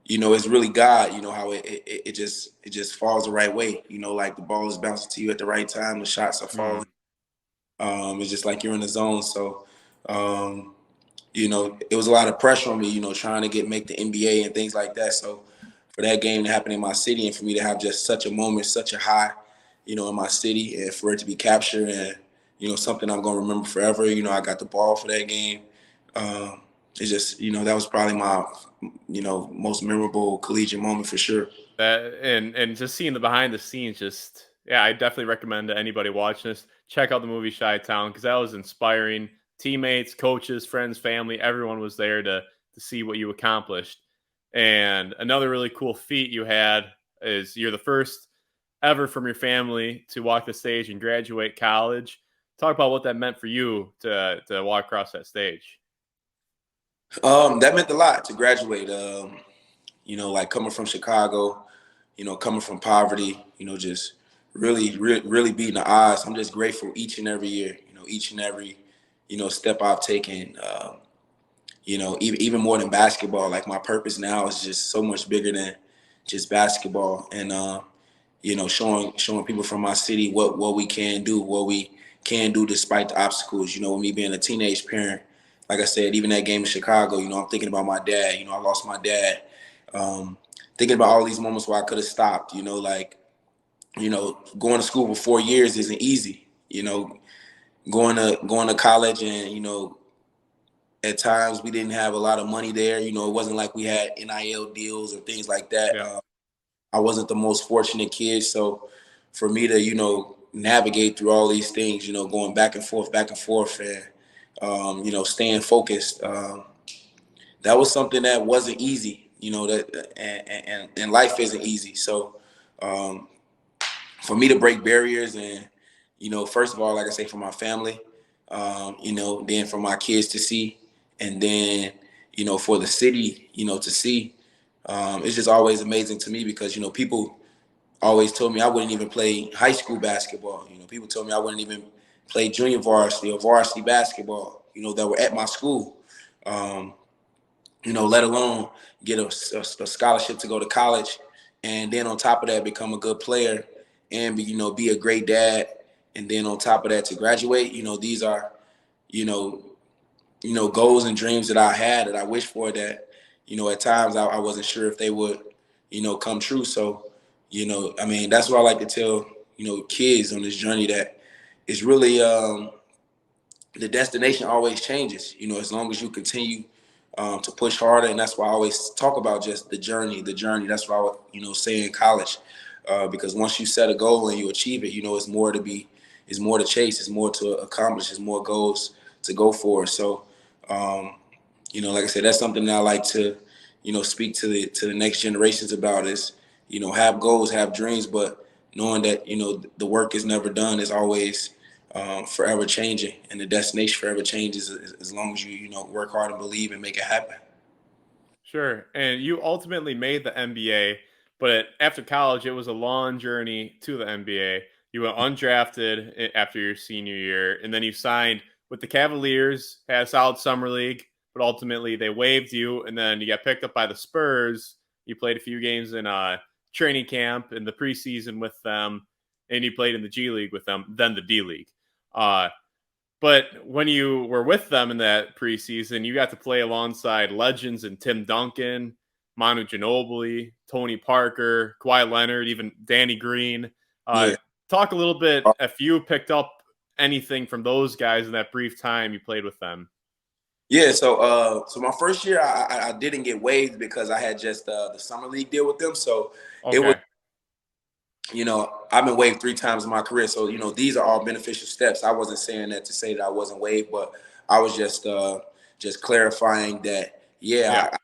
it's really God, how it just falls the right way. Like the ball is bouncing to you at the right time. The shots are falling. Mm. It's just like you're in the zone. So, it was a lot of pressure on me, trying to make the NBA and things like that. So for that game to happen in my city and for me to have just such a moment, such a high, in my city, and for it to be captured and, something I'm going to remember forever. I got the ball for that game. It's just, that was probably my, most memorable collegiate moment for sure. And just seeing the behind the scenes, just, yeah, I definitely recommend to anybody watching this, check out the movie Chi Town, because that was inspiring. teammates, coaches, friends, family, everyone was there to see what you accomplished. And another really cool feat you had is you're the first ever from your family to walk the stage and graduate college. Talk about what that meant for you to walk across that stage. That meant a lot to graduate. Like coming from Chicago, coming from poverty, just really beating the odds. I'm just grateful each and every year, each and every, step I've taken. Even more than basketball. Like my purpose now is just so much bigger than just basketball, and showing people from my city what we can do, despite the obstacles. With me being a teenage parent, like I said, even that game in Chicago, I'm thinking about my dad. I lost my dad. Thinking about all these moments where I could have stopped. Going to school for 4 years isn't easy. Going to college, and at times we didn't have a lot of money there. It wasn't like we had NIL deals or things like that. Yeah. I wasn't the most fortunate kid. So for me to, navigate through all these things, going back and forth, and, staying focused, that was something that wasn't easy, and life isn't easy. So for me to break barriers and, first of all, like I say, for my family, then for my kids to see, and then, for the city, to see, it's just always amazing to me because, people always told me I wouldn't even play high school basketball. People told me I wouldn't even play junior varsity or varsity basketball, that were at my school, let alone get a scholarship to go to college. And then on top of that, become a good player and be a great dad. And then on top of that, to graduate, these are, goals and dreams that I had, that I wish for, that, at times I wasn't sure if they would, come true. So, that's what I like to tell, kids on this journey, that it's really, the destination always changes, as long as you continue to push harder. And that's why I always talk about just the journey. That's what I would, say in college, because once you set a goal and you achieve it, it's more to chase, it's more to accomplish, it's more goals to go for. So, like I said, that's something that I like to, speak to the next generations about, is, have goals, have dreams, but knowing that, the work is never done, is always forever changing, and the destination forever changes as long as you work hard and believe and make it happen. Sure. And you ultimately made the NBA, but after college, it was a long journey to the NBA. You went undrafted after your senior year, and then you signed with the Cavaliers, had a solid summer league, but ultimately they waived you, and then you got picked up by the Spurs. You played a few games in training camp in the preseason with them, and you played in the G League with them, then the D League. Uh, but when you were with them in that preseason, you got to play alongside legends and Tim Duncan, Manu Ginobili, Tony Parker, Kawhi Leonard, even Danny Green. Uh, Yeah. Talk a little bit if you picked up anything from those guys in that brief time you played with them. Yeah, so my first year I didn't get waived because I had just the summer league deal with them. So it was, Okay. I've been waived 3 times in my career. So, these are all beneficial steps. I wasn't saying that to say that I wasn't waived, but I was just clarifying that, Yeah.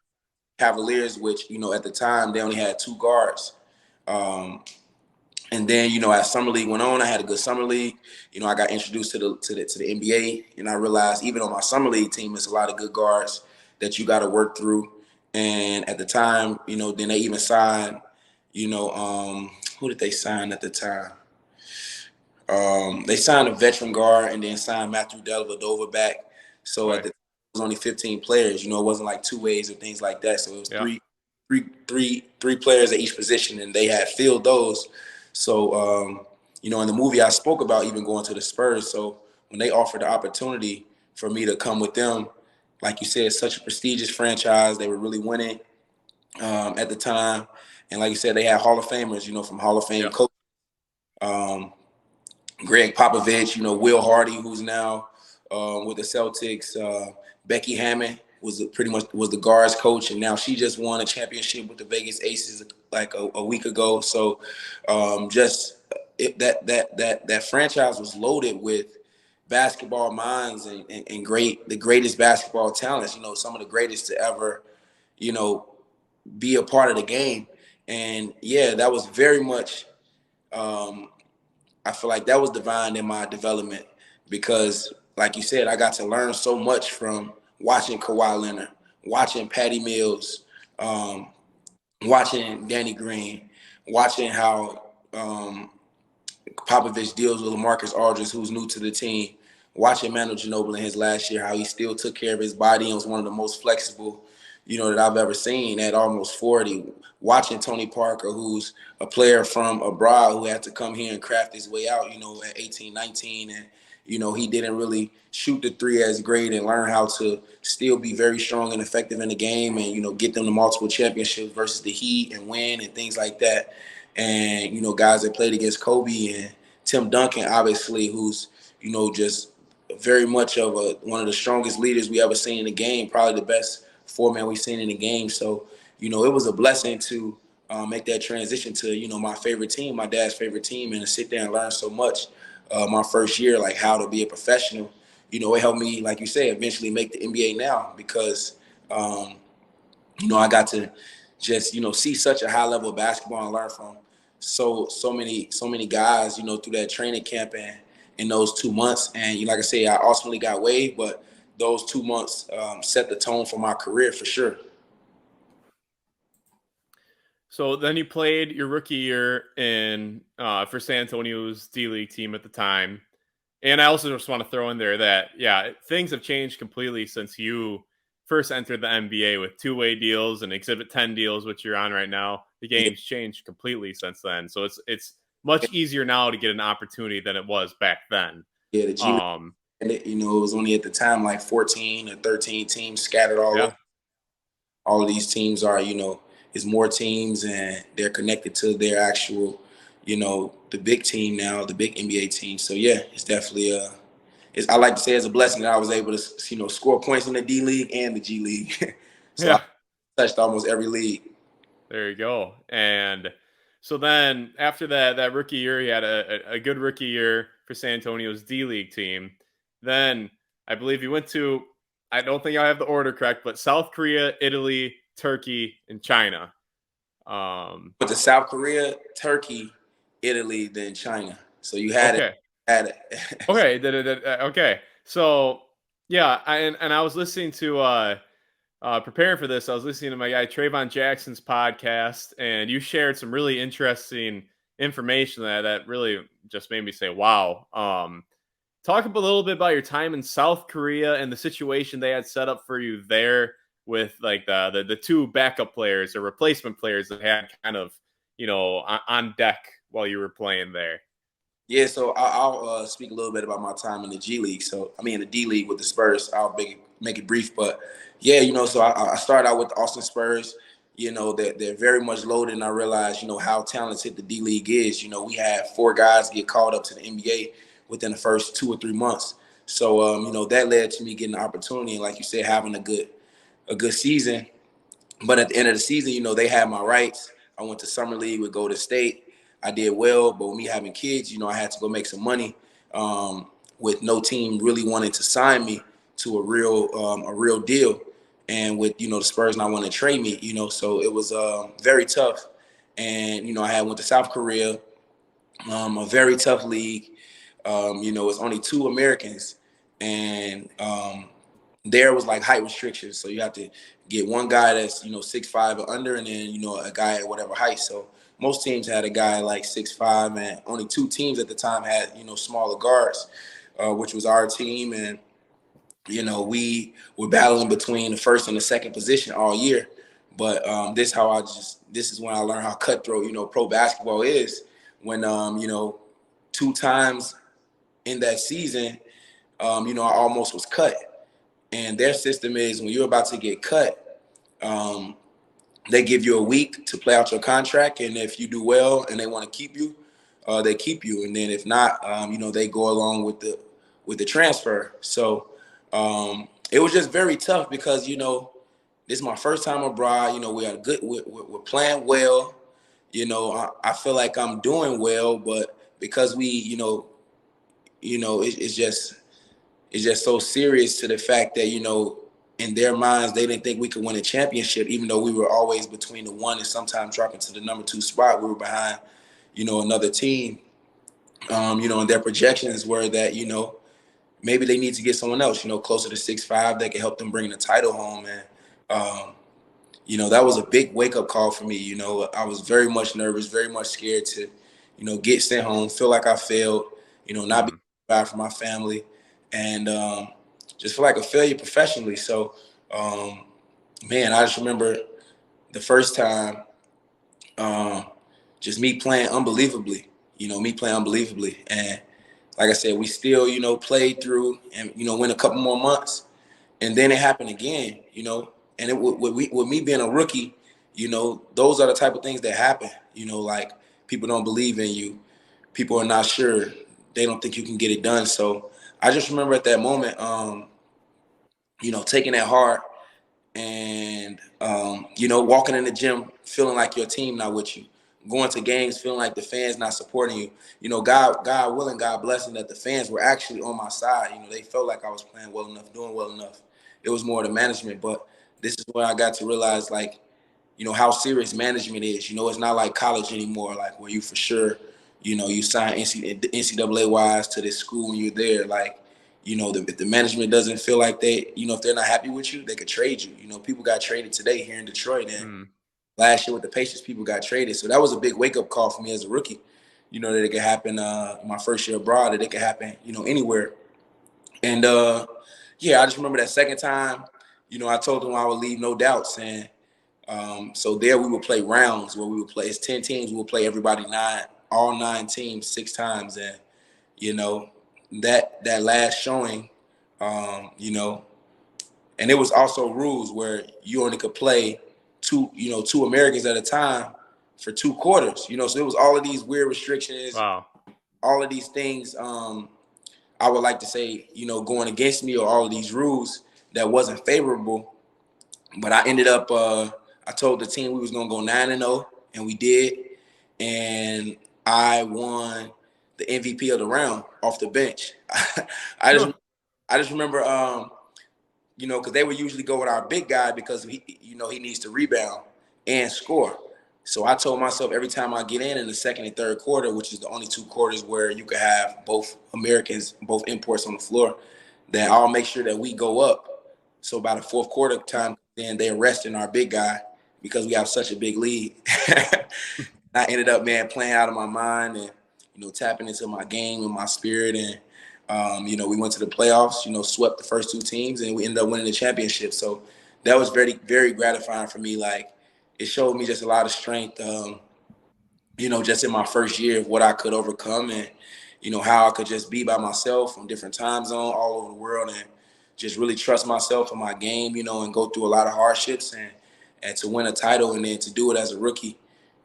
Cavaliers, which, at the time they only had 2 guards. And then, as summer league went on, I had a good summer league. I got introduced to the NBA, and I realized even on my summer league team, it's a lot of good guards that you got to work through. And at the time, then they even signed, who did they sign at the time? They signed a veteran guard and then signed Matthew Dellavedova back. So at Right. the time, it was only 15 players. It wasn't like two ways or things like that. So it was Yeah. three players at each position, and they had filled those. So in the movie I spoke about even going to the Spurs. So when they offered the opportunity for me to come with them, like you said, such a prestigious franchise. They were really winning at the time, and like you said, they had Hall of Famers. From Hall of Fame Yeah. coach. Greg Popovich, Will Hardy, who's now with the Celtics. Becky Hammond pretty much the guards coach, and now she just won a championship with the Vegas Aces like a week ago. So that franchise was loaded with basketball minds and the greatest basketball talents, some of the greatest to ever, you know, be a part of the game. And yeah, that was very much, I feel like that was divine in my development because, like you said, I got to learn so much from watching Kawhi Leonard, watching Patty Mills, um, watching Danny Green, watching how Popovich deals with LaMarcus Aldridge, who's new to the team, watching Manu Ginobili in his last year, how he still took care of his body and was one of the most flexible, that I've ever seen at almost 40. Watching Tony Parker, who's a player from abroad who had to come here and craft his way out, at 18, 19. And, he didn't really shoot the three as great and learn how to still be very strong and effective in the game and, get them to multiple championships versus the Heat and win and things like that. And, guys that played against Kobe and Tim Duncan, obviously, who's, just very much of one of the strongest leaders we ever seen in the game, probably the best four-man we've seen in the game. So, it was a blessing to make that transition to, my favorite team, my dad's favorite team, and to sit there and learn so much my first year, like how to be a professional. It helped me, like you said, eventually make the NBA now because, I got to just, see such a high level of basketball and learn from so many guys, through that training camp and in those 2 months. And like I say, I ultimately got waived, but those 2 months set the tone for my career for sure. So then you played your rookie year in for San Antonio's D League team at the time. And I also just want to throw in there that, yeah, things have changed completely since you first entered the NBA with two-way deals and Exhibit 10 deals, which you're on right now. The game's changed completely since then. So it's much easier now to get an opportunity than it was back then. Yeah, the G League, and it was only at the time like 14 or 13 teams scattered all over. All of these teams are, is more teams and they're connected to their actual, the big team now, the big NBA team. So yeah, it's definitely I like to say it's a blessing that I was able to, score points in the D League and the G League. So I touched almost every league. There you go. And so then after that rookie year, he had a good rookie year for San Antonio's D League team. Then I believe you went to, I don't think I have the order correct, but South Korea, Italy, Turkey, and China. But to South Korea, Turkey, Italy, then China. So you had it. Okay. Okay. So yeah, and I was listening to preparing for this, I was listening to my guy Trayvon Jackson's podcast, and you shared some really interesting information that really just made me say, wow. Talk a little bit about your time in South Korea and the situation they had set up for you there with like the two backup players or replacement players that had kind of, on deck while you were playing there. Yeah, so I'll speak a little bit about my time in the G League. So, in the D League with the Spurs. I'll make it brief. But, yeah, so I started out with the Austin Spurs. They're very much loaded, and I realized, how talented the D League is. We had 4 guys get called up to the NBA within the first 2 or 3 months. So, that led to me getting the opportunity and, like you said, having a good season. But at the end of the season, they had my rights. I went to Summer League with Golden State. I did well, but with me having kids, I had to go make some money with no team really wanting to sign me to a real deal. And with, the Spurs not wanting to trade me, so it was very tough. And, I had went to South Korea, a very tough league. It's only 2 Americans. And there was like height restrictions. So you have to get one guy that's, 6'5" or under, and then, a guy at whatever height. So most teams had a guy like 6'5", and only 2 teams at the time had, smaller guards, which was our team. And, we were battling between the first and the second position all year. But this is when I learned how cutthroat, pro basketball is. When, 2 times in that season, I almost was cut. And their system is when you're about to get cut, they give you a week to play out your contract. And if you do well and they want to keep you, they keep you. And then if not, they go along with the transfer. So it was just very tough because, this is my first time abroad. We're playing well. I feel like I'm doing well, but because we, it's just is just so serious to the fact that, in their minds, they didn't think we could win a championship, even though we were always between the 1 and sometimes dropping to the number 2 spot. We were behind, another team. And their projections were that, maybe they need to get someone else, closer to 6'5", that could help them bring the title home. And, that was a big wake-up call for me. I was very much nervous, very much scared to, get sent home, feel like I failed, not be bad for my family, and just feel like a failure professionally. So, man, I just remember the first time, just me playing unbelievably, And like I said, we still, played through and, went a couple more months. And then it happened again, And with me being a rookie, those are the type of things that happen, like people don't believe in you. People are not sure. They don't think you can get it done. So I just remember at that moment, taking that hard and, walking in the gym, feeling like your team not with you, going to games, feeling like the fans not supporting you. God willing, God blessing that the fans were actually on my side. They felt like I was playing well enough, doing well enough. It was more the management, but this is where I got to realize, like, how serious management is. It's not like college anymore, like where you for sure, you sign NCAA wise to this school when you're there. Like, if the management doesn't feel like if they're not happy with you, they could trade you. People got traded today here in Detroit, and last year with the Pacers, people got traded. So that was a big wake-up call for me as a rookie, that it could happen my first year abroad, that it could happen, anywhere. And, yeah, I just remember that second time, I told them I would leave no doubts. And so there we would play rounds where we would play. It's 10 teams. We would play everybody all 9 teams 6 times. And, that last showing, and it was also rules where you only could play two Americans at a time for 2 quarters, so it was all of these weird restrictions, Wow. all of these things, I would like to say, going against me, or all of these rules that wasn't favorable. But I ended up, I told the team we was going to go 9-0, and we did. And I won the MVP of the round off the bench. I just remember, because they would usually go with our big guy because he needs to rebound and score. So I told myself every time I get in the second and third quarter, which is the only 2 quarters where you could have both Americans, both imports on the floor, that I'll make sure that we go up. So by the fourth quarter time, then they're resting our big guy because we have such a big lead. I ended up, man, playing out of my mind and, tapping into my game and my spirit. And, we went to the playoffs, swept the first 2 teams, and we ended up winning the championship. So that was very, very gratifying for me. Like, it showed me just a lot of strength, just in my first year of what I could overcome and, how I could just be by myself on different time zones all over the world and just really trust myself and my game, and go through a lot of hardships and to win a title and then to do it as a rookie.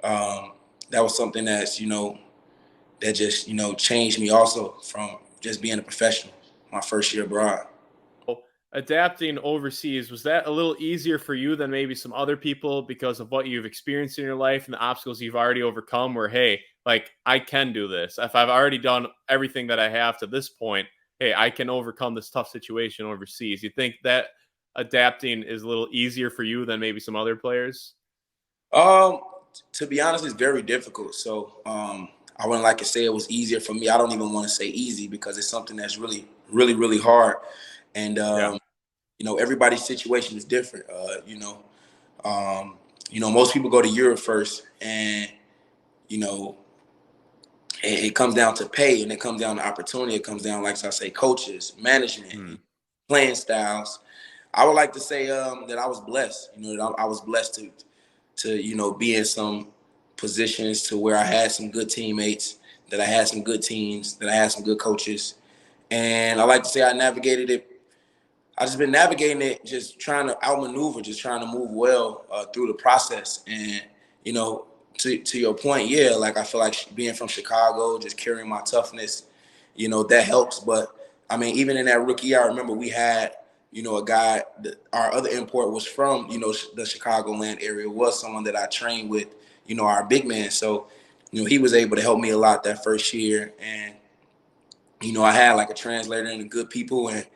That was something that's, that just, changed me also from just being a professional my first year abroad. Adapting overseas, was that a little easier for you than maybe some other people because of what you've experienced in your life and the obstacles you've already overcome, where, hey, like, I can do this. If I've already done everything that I have to this point, hey, I can overcome this tough situation overseas. You think that adapting is a little easier for you than maybe some other players? To be honest, it's very difficult. So I wouldn't like to say it was easier for me. I don't even want to say easy because it's something that's really, really, really hard. And, everybody's situation is different. Most people go to Europe first and, it comes down to pay and it comes down to opportunity. It comes down, like I say, coaches, management, playing styles. I would like to say that I was blessed, that I was blessed to be in some positions to where I had some good teammates, that I had some good teams, that I had some good coaches. And I like to say I navigated it. I just been navigating it, just trying to outmaneuver, just trying to move well through the process. And, to your point, yeah, like I feel like being from Chicago, just carrying my toughness, that helps. But, I mean, even in that rookie year, I remember we had, a guy, our other import was from, the Chicagoland area, was someone that I trained with, our big man. So, he was able to help me a lot that first year. And, I had like a translator and good people and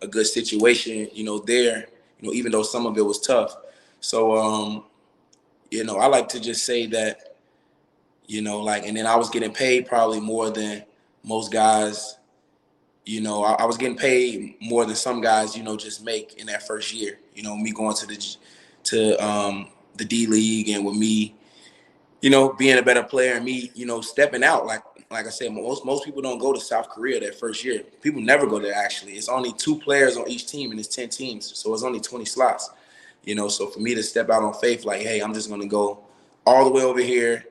a good situation, there, even though some of it was tough. So, I like to just say that, like, and then I was getting paid probably more than most guys. I was getting paid more than some guys, just make in that first year. Me going to the D League, and with me, being a better player, and me, stepping out. Like I said, most people don't go to South Korea that first year. People never go there. Actually, it's only 2 players on each team, and it's 10 teams, so it's only 20 slots. So for me to step out on faith, like, hey, I'm just going to go all the way over here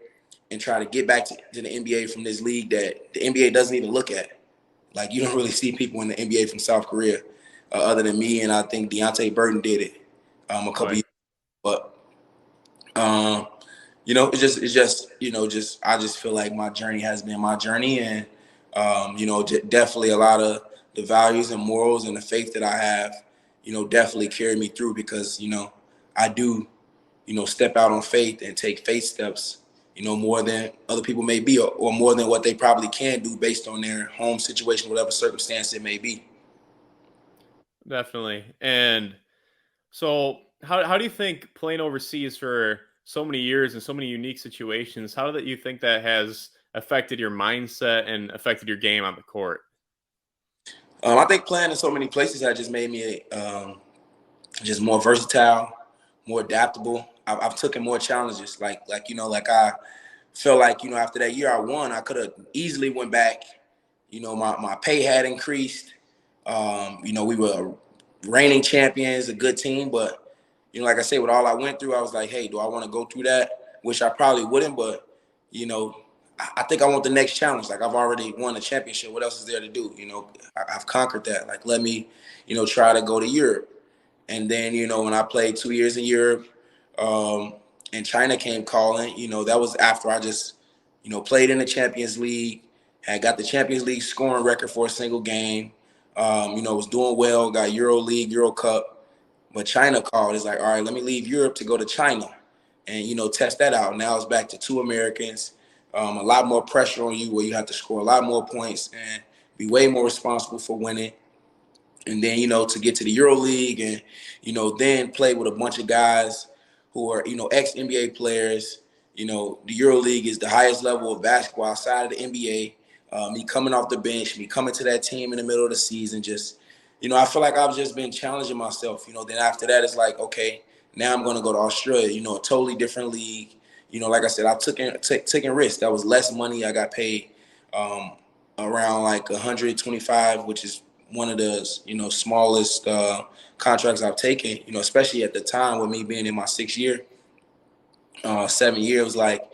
and try to get back to the NBA from this league that the NBA doesn't even look at. Like, you don't really see people in the NBA from South Korea other than me, and I think Deontay Burton did it a couple Right. years. But it's just I just feel like my journey has been my journey, and definitely a lot of the values and morals and the faith that I have, definitely carry me through because I do, step out on faith and take faith steps, more than other people may be, or more than what they probably can do based on their home situation, whatever circumstance it may be. Definitely. And so, how do you think playing overseas for so many years and so many unique situations, how do you think that has affected your mindset and affected your game on the court? I think playing in so many places has just made me just more versatile, more adaptable. I've taken more challenges. Like I felt like after that year I won, I could have easily went back. My pay had increased. We were reigning champions, a good team, but like I said, with all I went through, I was like, hey, do I want to go through that? Which I probably wouldn't, but I think I want the next challenge. Like, I've already won a championship. What else is there to do? I've conquered that. Like, let me, try to go to Europe. And then, when I played 2 years in Europe, um, and China came calling, that was after I just, played in the Champions League, had got the Champions League scoring record for a single game, was doing well, got Euro League, Euro Cup. But China called. It's like, all right, let me leave Europe to go to China and, test that out. Now it's back to 2 Americans, a lot more pressure on you where you have to score a lot more points and be way more responsible for winning. And then to get to the Euro League and then play with a bunch of guys who are ex NBA players. The Euro League is the highest level of basketball outside of the NBA. Me coming off the bench, me coming to that team in the middle of the season, just I feel like I've just been challenging myself. Then after that, it's like, okay, now I'm going to go to Australia. A totally different league. Like I said, I taking risks. That was less money. I got paid around like 125, which is one of the smallest contracts I've taken. Especially at the time with me being in my 6th year, 7 years. It was like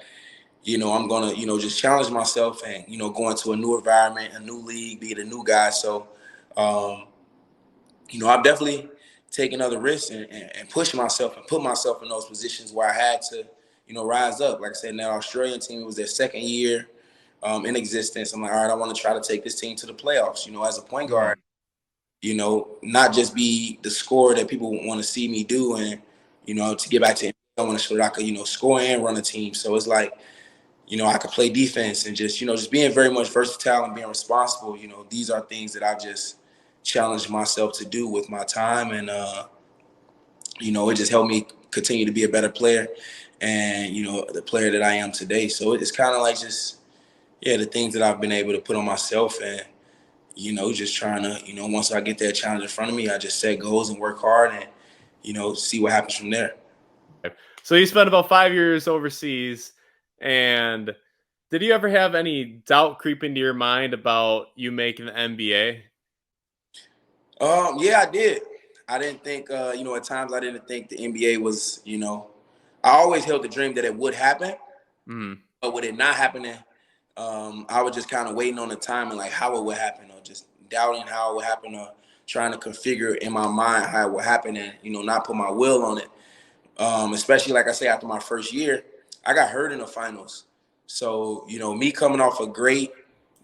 I'm gonna just challenge myself and go into a new environment, a new league, be the new guy. So um, I've definitely taken other risks and pushed myself and put myself in those positions where I had to rise up. Like I said, that Australian team, it was their 2nd year in existence. I'm like, all right, I want to try to take this team to the playoffs. As a point guard, Mm. not just be the scorer that people want to see me do. And, to get back to it, I want to show that I could, score and run a team. So it's like, I could play defense and just being very much versatile and being responsible. These are things that I've just challenged myself to do with my time. And, it just helped me continue to be a better player and, the player that I am today. So it's kind of like just, yeah, the things that I've been able to put on myself and, just trying to, once I get that challenge in front of me, I just set goals and work hard and, see what happens from there. So you spent about 5 years overseas, and did you ever have any doubt creep into your mind about you making the NBA? Yeah, I did. I didn't think, at times I didn't think the NBA was, I always held the dream that it would happen, Mm. but with it not happening, I was just kind of waiting on the time and like how it would happen, or just doubting how it would happen, or trying to configure in my mind how it would happen and, not put my will on it. Especially like I say, after my first year, I got hurt in the finals. So, me coming off a great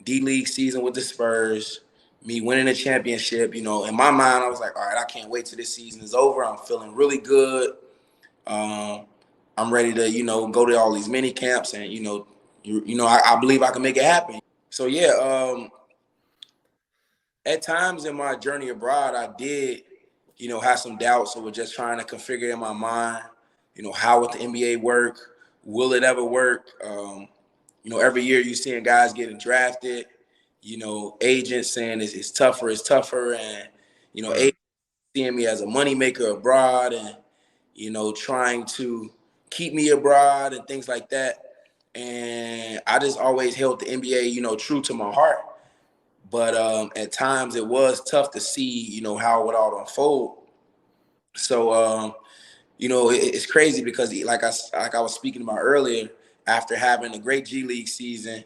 D League season with the Spurs, me winning a championship, in my mind, I was like, all right, I can't wait till this season is over. I'm feeling really good. Um, I'm ready to, go to all these mini camps and, I believe I can make it happen. So yeah, At times in my journey abroad, I did, have some doubts. So we're just trying to configure in my mind, how would the NBA work? Will it ever work? Every year you're seeing guys getting drafted, agents saying it's tougher. And, Mm. agents seeing me as a moneymaker abroad and, trying to keep me abroad and things like that. And I just always held the NBA, true to my heart. But at times it was tough to see, how it would all unfold. So, it's crazy because like I was speaking about earlier, after having a great G League season,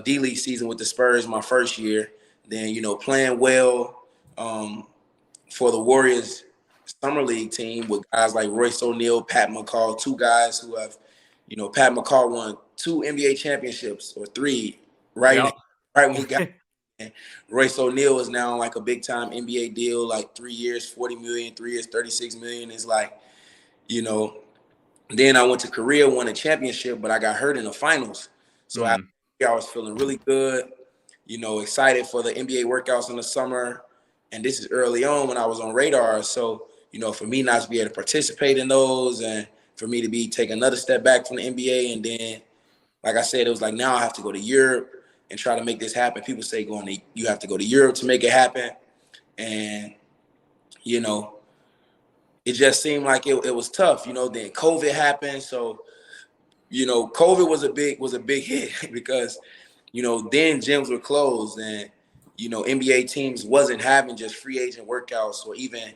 D League season with the Spurs my first year, then playing well for the Warriors summer league team with guys like Royce O'Neal, Pat McCall, two guys who have, Pat McCall won 2 NBA championships or 3 Yep. right when he got. And Royce O'Neal is now like a big time NBA deal, like 3 years, 40 million, 3 years, 36 million. It's like, you know, then I went to Korea, won a championship, but I got hurt in the finals. So after Mm. I was feeling really good, excited for the NBA workouts in the summer. And this is early on when I was on radar. So, for me not to be able to participate in those and for me to take another step back from the NBA. And then, like I said, it was like, now I have to go to Europe and try to make this happen. People say you have to go to Europe to make it happen. And, you know, it just seemed like it was tough. Then COVID happened. So, COVID was a big hit because, then gyms were closed and, NBA teams wasn't having just free agent workouts or even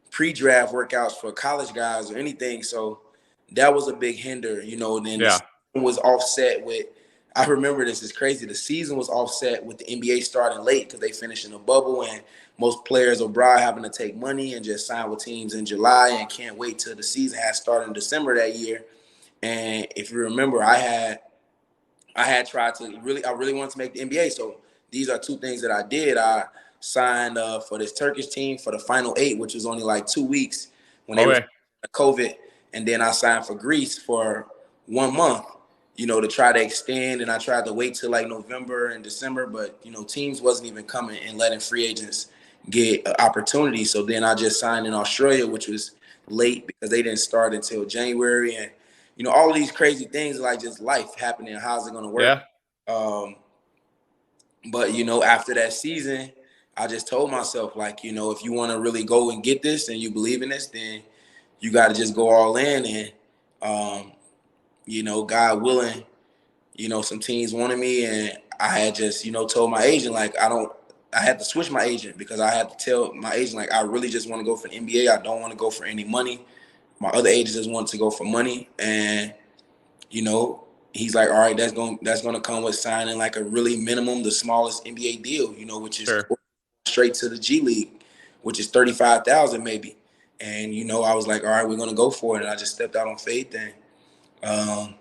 pre-draft workouts for college guys or anything. So that was a big hinder, then the Yeah. season was offset with, I remember this is crazy. The season was offset with the NBA starting late because they finished in a bubble and most players abroad having to take money and just sign with teams in July and can't wait till the season has started in December that year. And if you remember, I had tried to I really wanted to make the NBA. So these are two things that I did. I signed for this Turkish team for the final 8, which was only like 2 weeks when they were Okay. COVID. And then I signed for Greece for 1 month, to try to extend. And I tried to wait till like November and December, but, teams wasn't even coming and letting free agents get opportunities. So then I just signed in Australia, which was late because they didn't start until January. And all of these crazy things like just life happening. How's it going to work? Yeah. Um, but after that season, I just told myself like, if you want to really go and get this and you believe in this, then you got to just go all in. And God willing, some teams wanted me, and I had just told my agent like I had to switch my agent because I had to tell my agent like I really just want to go for the NBA. I don't want to go for any money. My other agent just wanted to go for money, and he's like, all right, that's gonna come with signing like a really minimum, the smallest NBA deal, which is Sure. straight to the G League, which is 35,000 maybe. And I was like, all right, we're gonna go for it, and I just stepped out on faith, and um,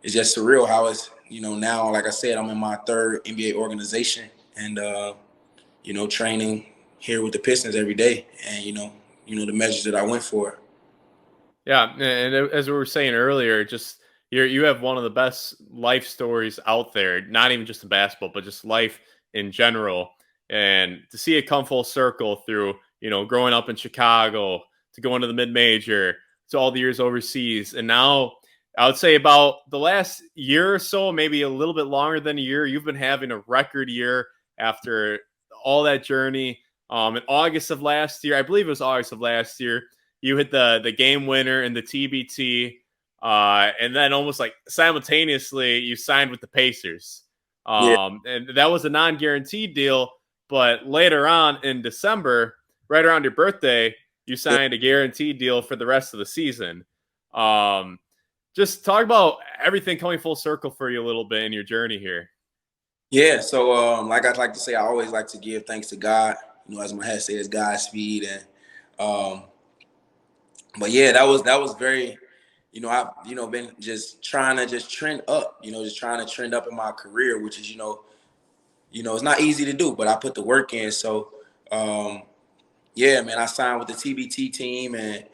it's just surreal how it's now, like I said, I'm in my 3rd NBA organization, and training here with the Pistons every day, and the measures that I went for. Yeah, and as we were saying earlier, just you have one of the best life stories out there. Not even just in basketball, but just life in general. And to see it come full circle through, growing up in Chicago to going to the mid major to all the years overseas, and now I would say about the last year or so, maybe a little bit longer than a year, you've been having a record year after all that journey. In August of last year, I believe it was August of last year, you hit the game winner in the TBT, and then almost like simultaneously you signed with the Pacers, Yeah, and that was a non-guaranteed deal. But later on in December, right around your birthday, you yeah. signed a guaranteed deal for the rest of the season. Um, just talk about everything coming full circle for you a little bit in your journey here. Yeah, so like I'd like to say, I always like to give thanks to God. As my head says, Godspeed, and um, but yeah, that was very, I've been just trying to just trend up, just trying to trend up in my career, which is it's not easy to do, but I put the work in. So yeah, man, I signed with the TBT team and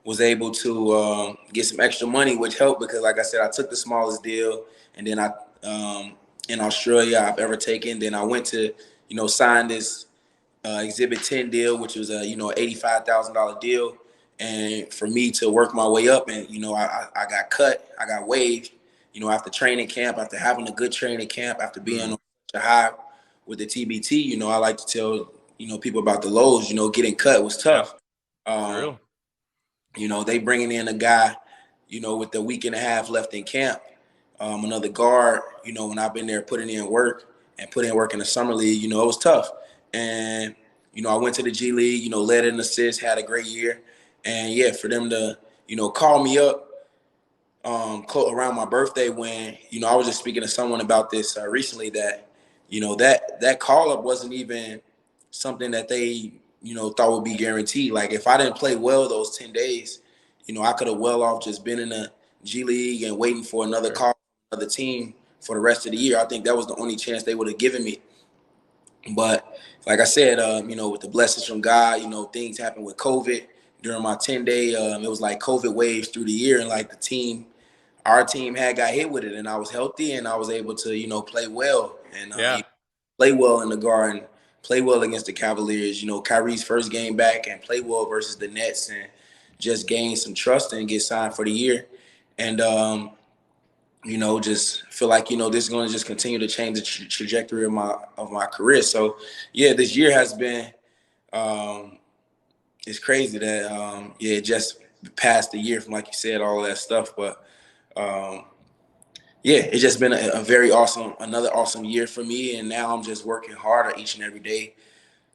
was able to get some extra money, which helped because, like I said, I took the smallest deal, and then I in Australia I've ever taken. Then I went to signed this Exhibit 10 deal, which was a $85,000 deal, and for me to work my way up, and I got cut, I got waived, after training camp, after having a good training camp, after being on such a high with the TBT. I like to tell people about the lows. Getting cut was Yeah. tough. True. They bringing in a guy, with a week and a half left in camp, another guard. When I've been there putting in work in the summer league, it was tough. And I went to the G League, led in assists, had a great year, and yeah, for them to call me up around my birthday when I was just speaking to someone about this recently, that that call up wasn't even something that they thought would be guaranteed. Like if I didn't play well those 10 days, I could have well off just been in the G League and waiting for another call, another team for the rest of the year. I think that was the only chance they would have given me. But like I said, with the blessings from God, things happened with COVID during my 10-day. It was like COVID waves through the year, and like our team had got hit with it, and I was healthy, and I was able to play well and play well in the Garden, play well against the Cavaliers. Kyrie's first game back, and play well versus the Nets, and just gain some trust and get signed for the year. And just feel like this is going to just continue to change the trajectory of my career. So yeah, this year has been it's crazy that it just passed the year from, like you said, all of that stuff. But it's just been another awesome year for me, and now I'm just working harder each and every day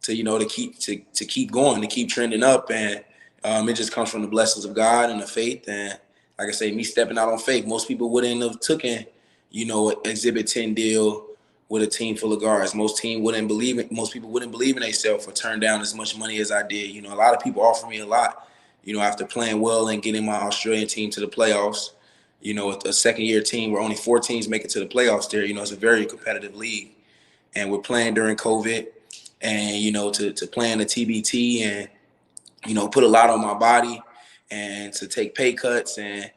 to keep going, to keep trending up, and it just comes from the blessings of God and the faith. And like I say, me stepping out on faith. Most people wouldn't have taken, an Exhibit 10 deal with a team full of guards. Most people wouldn't believe in themselves or turn down as much money as I did. A lot of people offer me a lot, after playing well and getting my Australian team to the playoffs. A second-year team where only 4 teams make it to the playoffs there. It's a very competitive league. And we're playing during COVID, and, to play in the TBT and, put a lot on my body, and to take pay cuts and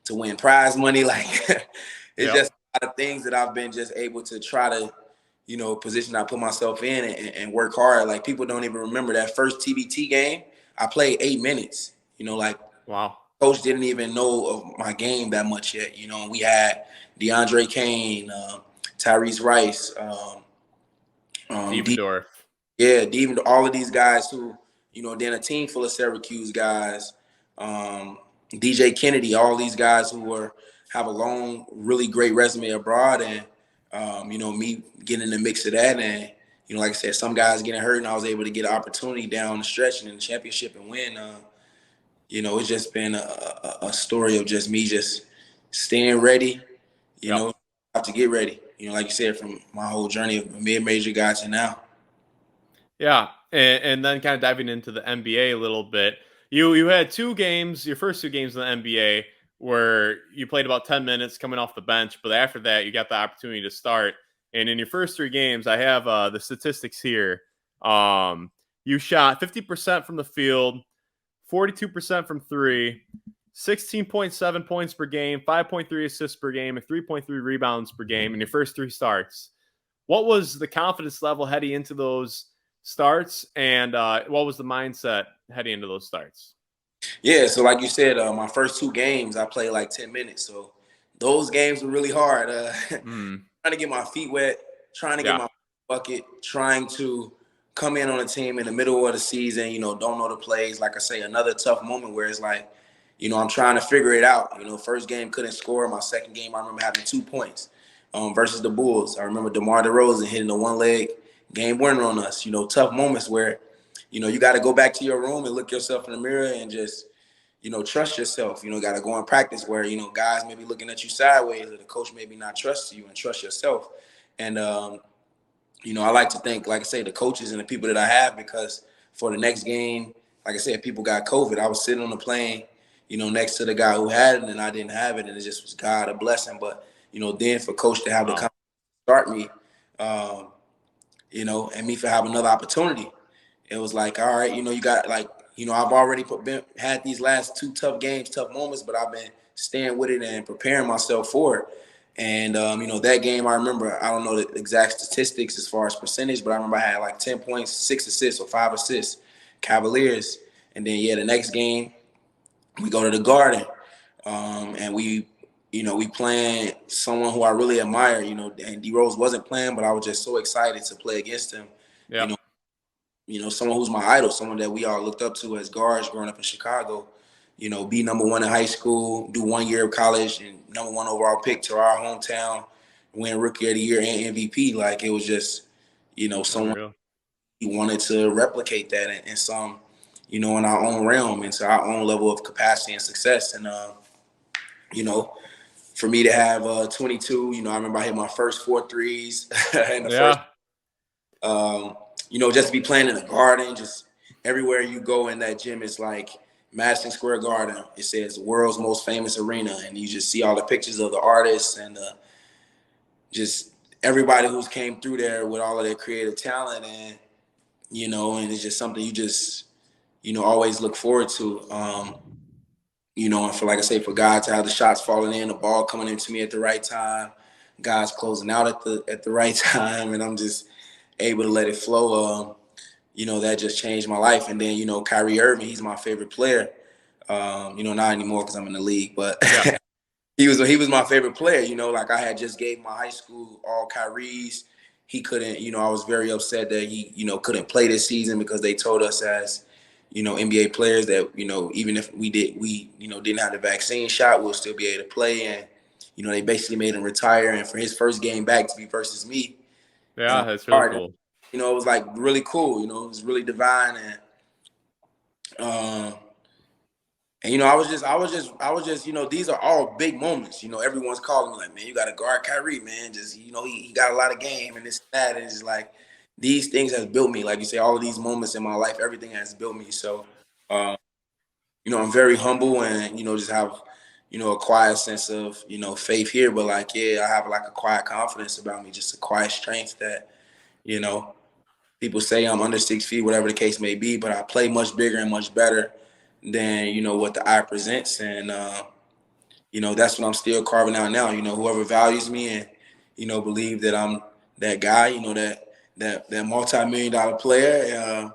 to win prize money. Like it's just a lot of things that I've been just able to try to, position I put myself in, and work hard. Like people don't even remember that first TBT game. I played 8 minutes, Wow. Coach didn't even know of my game that much yet. We had DeAndre Kane, Tyrese Rice, Devendorf. even all of these guys who, then a team full of Syracuse guys, DJ Kennedy, all these guys who have a long, really great resume abroad, and me getting in the mix of that, and like I said, some guys getting hurt, and I was able to get an opportunity down the stretch and in the championship and win. It's just been a story of just me just staying ready, have to get ready. Like you said, from my whole journey of a mid-major guy to now. Yeah, and then kind of diving into the NBA a little bit. You had 2 games, your first 2 games in the NBA, where you played about 10 minutes coming off the bench, but after that, you got the opportunity to start. And in your first 3 games, I have the statistics here. You shot 50% from the field, 42% from 3, 16.7 points per game, 5.3 assists per game, and 3.3 rebounds per game in your first 3 starts. What was the confidence level heading into those starts, and what was the mindset heading into those starts? Yeah, so like you said, my first 2 games, I played like 10 minutes. So those games were really hard. Trying to get my feet wet, trying to get my bucket, trying to come in on a team in the middle of the season, don't know the plays. Like I say, another tough moment where it's like, I'm trying to figure it out. First game couldn't score. My second game, I remember having 2 points versus the Bulls. I remember DeMar DeRozan hitting a one-leg game winner on us. Tough moments where, you got to go back to your room and look yourself in the mirror and just, trust yourself. Got to go and practice where, guys may be looking at you sideways, or the coach maybe not trust you, and trust yourself. And, I like to thank, like I say, the coaches and the people that I have, because for the next game, like I said, people got COVID. I was sitting on the plane, next to the guy who had it, and I didn't have it, and it just was God, a blessing. But, then for coach to have the confidence to start me, and me for having another opportunity, it was like, all right, you got like, I've already had these last 2 tough games, tough moments, but I've been staying with it and preparing myself for it. And, that game, I remember, I don't know the exact statistics as far as percentage, but I remember I had like 10 points, 6 assists or 5 assists, Cavaliers. And then, the next game, we go to the Garden, and we playing someone who I really admire, and D Rose wasn't playing, but I was just so excited to play against him. You Yep. know, someone who's my idol, someone that we all looked up to as guards growing up in Chicago. Be number one in high school, do 1 year of college, and number one overall pick to our hometown, win Rookie of the Year and MVP. Like, it was just, someone Unreal. he wanted to replicate that in some, in our own realm, into our own level of capacity and success. And, for me to have 22, I remember I hit my first 4 threes in the first, Yeah. just to be playing in the Garden, just everywhere you go in that gym is like Madison Square Garden. It says world's most famous arena, and you just see all the pictures of the artists and just everybody who's came through there with all of their creative talent, and and it's just something you just always look forward to. And for, like I say, for God to have the shots falling in, the ball coming into me at the right time, guys closing out at the right time, and I'm just able to let it flow. That just changed my life. And then, Kyrie Irving, he's my favorite player. Not anymore because I'm in the league, but Yeah. he was my favorite player. Like, I had just gave my high school all Kyrie's. He couldn't, I was very upset that he, couldn't play this season because they told us as, NBA players that, even if we didn't have the vaccine shot, we'll still be able to play. And, they basically made him retire. And for his first game back to be versus me, and Yeah. I'm That's really hard, cool. it was like really cool. It was really divine. And I was just, these are all big moments. Everyone's calling me like, man, you got to guard Kyrie, man. Just, he got a lot of game and this and that. And it's like, these things has built me. Like you say, all of these moments in my life, everything has built me. So, I'm very humble and, just have, a quiet sense of, faith here. But like, yeah, I have like a quiet confidence about me, just a quiet strength that, you know, people say I'm under 6 feet, whatever the case may be, but I play much bigger and much better than, what the eye presents. And, that's what I'm still carving out now. Whoever values me and, believe that I'm that guy, that multi-million-dollar player,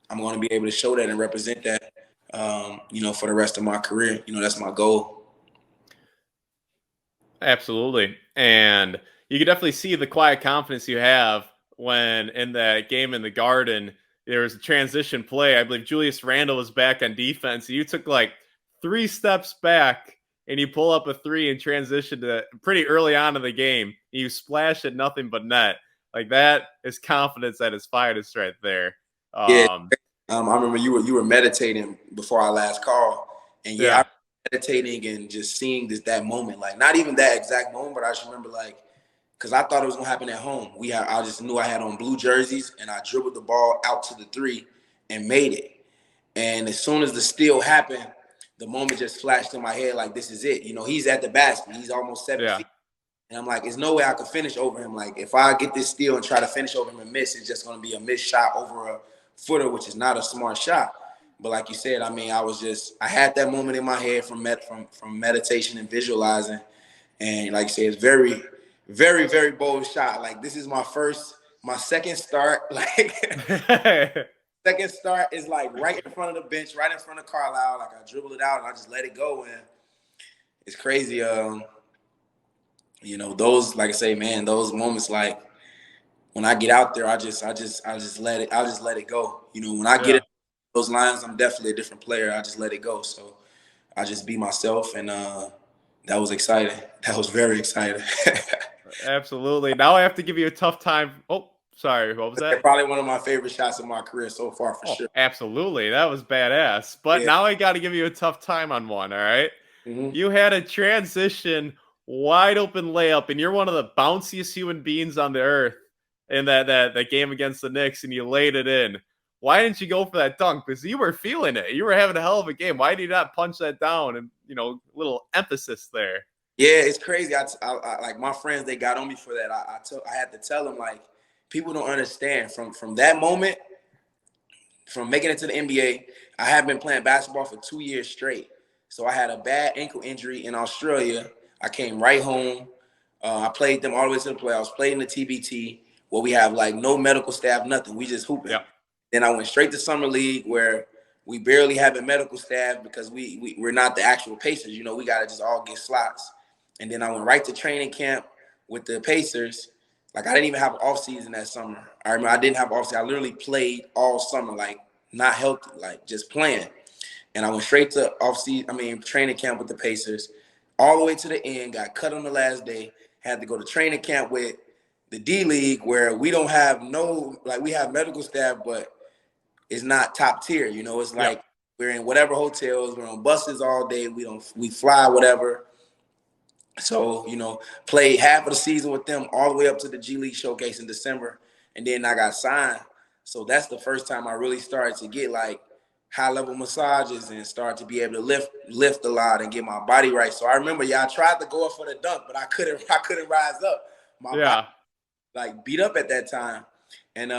I'm going to be able to show that and represent that, for the rest of my career. That's my goal. Absolutely. And you can definitely see the quiet confidence you have when in that game in the Garden, there was a transition play. I believe Julius Randle was back on defense. You took like 3 steps back and you pull up a three and transition to pretty early on in the game. You splash at nothing but net. Like, that is confidence at its finest right there. Yeah. I remember you were meditating before our last call, and yeah, I Yeah. was meditating and just seeing that moment, like not even that exact moment, but I just remember like, because I thought it was gonna happen at home. I just knew I had on blue jerseys, and I dribbled the ball out to the three and made it. And as soon as the steal happened, the moment just flashed in my head like, this is it. He's at the basket. He's almost 7 feet. Yeah. And I'm like, there's no way I could finish over him. Like, if I get this steal and try to finish over him and miss, it's just going to be a missed shot over a footer, which is not a smart shot. But like you said, I mean, I had that moment in my head from meditation and visualizing. And like I said, it's very, very, very bold shot. Like, this is my second start. Like, second start is like right in front of the bench, right in front of Carlisle. Like, I dribbled it out and I just let it go. And it's crazy. Those, like I say, man, those moments, like when I get out there, I just let it go. When I get Yeah. in those lines, I'm definitely a different player. I just let it go. So I just be myself, and that was exciting. That was very exciting. Absolutely. Now I have to give you a tough time. Oh, sorry. What was that? Probably one of my favorite shots of my career so far, for Oh, sure. absolutely. That was badass. But Yeah. now I got to give you a tough time on one. All right. Mm-hmm. You had a transition wide open layup, and you're one of the bounciest human beings on the earth in that game against the Knicks, and you laid it in. Why didn't you go for that dunk? Because you were feeling it. You were having a hell of a game. Why did you not punch that down? And, little emphasis there. Yeah, it's crazy. I like my friends, they got on me for that. I had to tell them, like, people don't understand from that moment, from making it to the NBA. I have been playing basketball for 2 years straight. So I had a bad ankle injury in Australia. I came right home. I played them all the way to the playoffs. Played in the TBT where we have like no medical staff, nothing. We just hooping. Yeah. Then I went straight to summer league where we barely have a medical staff because we're not the actual Pacers. You know, we gotta just all get slots. And then I went right to training camp with the Pacers. Like I didn't even have an off season that summer. I remember I didn't have off season. I literally played all summer, like not healthy, like just playing. And I went straight to training camp with the Pacers, all the way to the end. Got cut on the last day. Had to go to training camp with the D League, where we don't have we have medical staff, but it's not top tier. You know, it's like we're in whatever hotels, we're on buses all day. We fly whatever. So, you know, played half of the season with them all the way up to the G League showcase in December. And then I got signed. So that's the first time I really started to get like high level massages and start to be able to lift a lot and get my body right. So I remember, I tried to go up for the dunk, but I couldn't rise up. My body like beat up at that time. And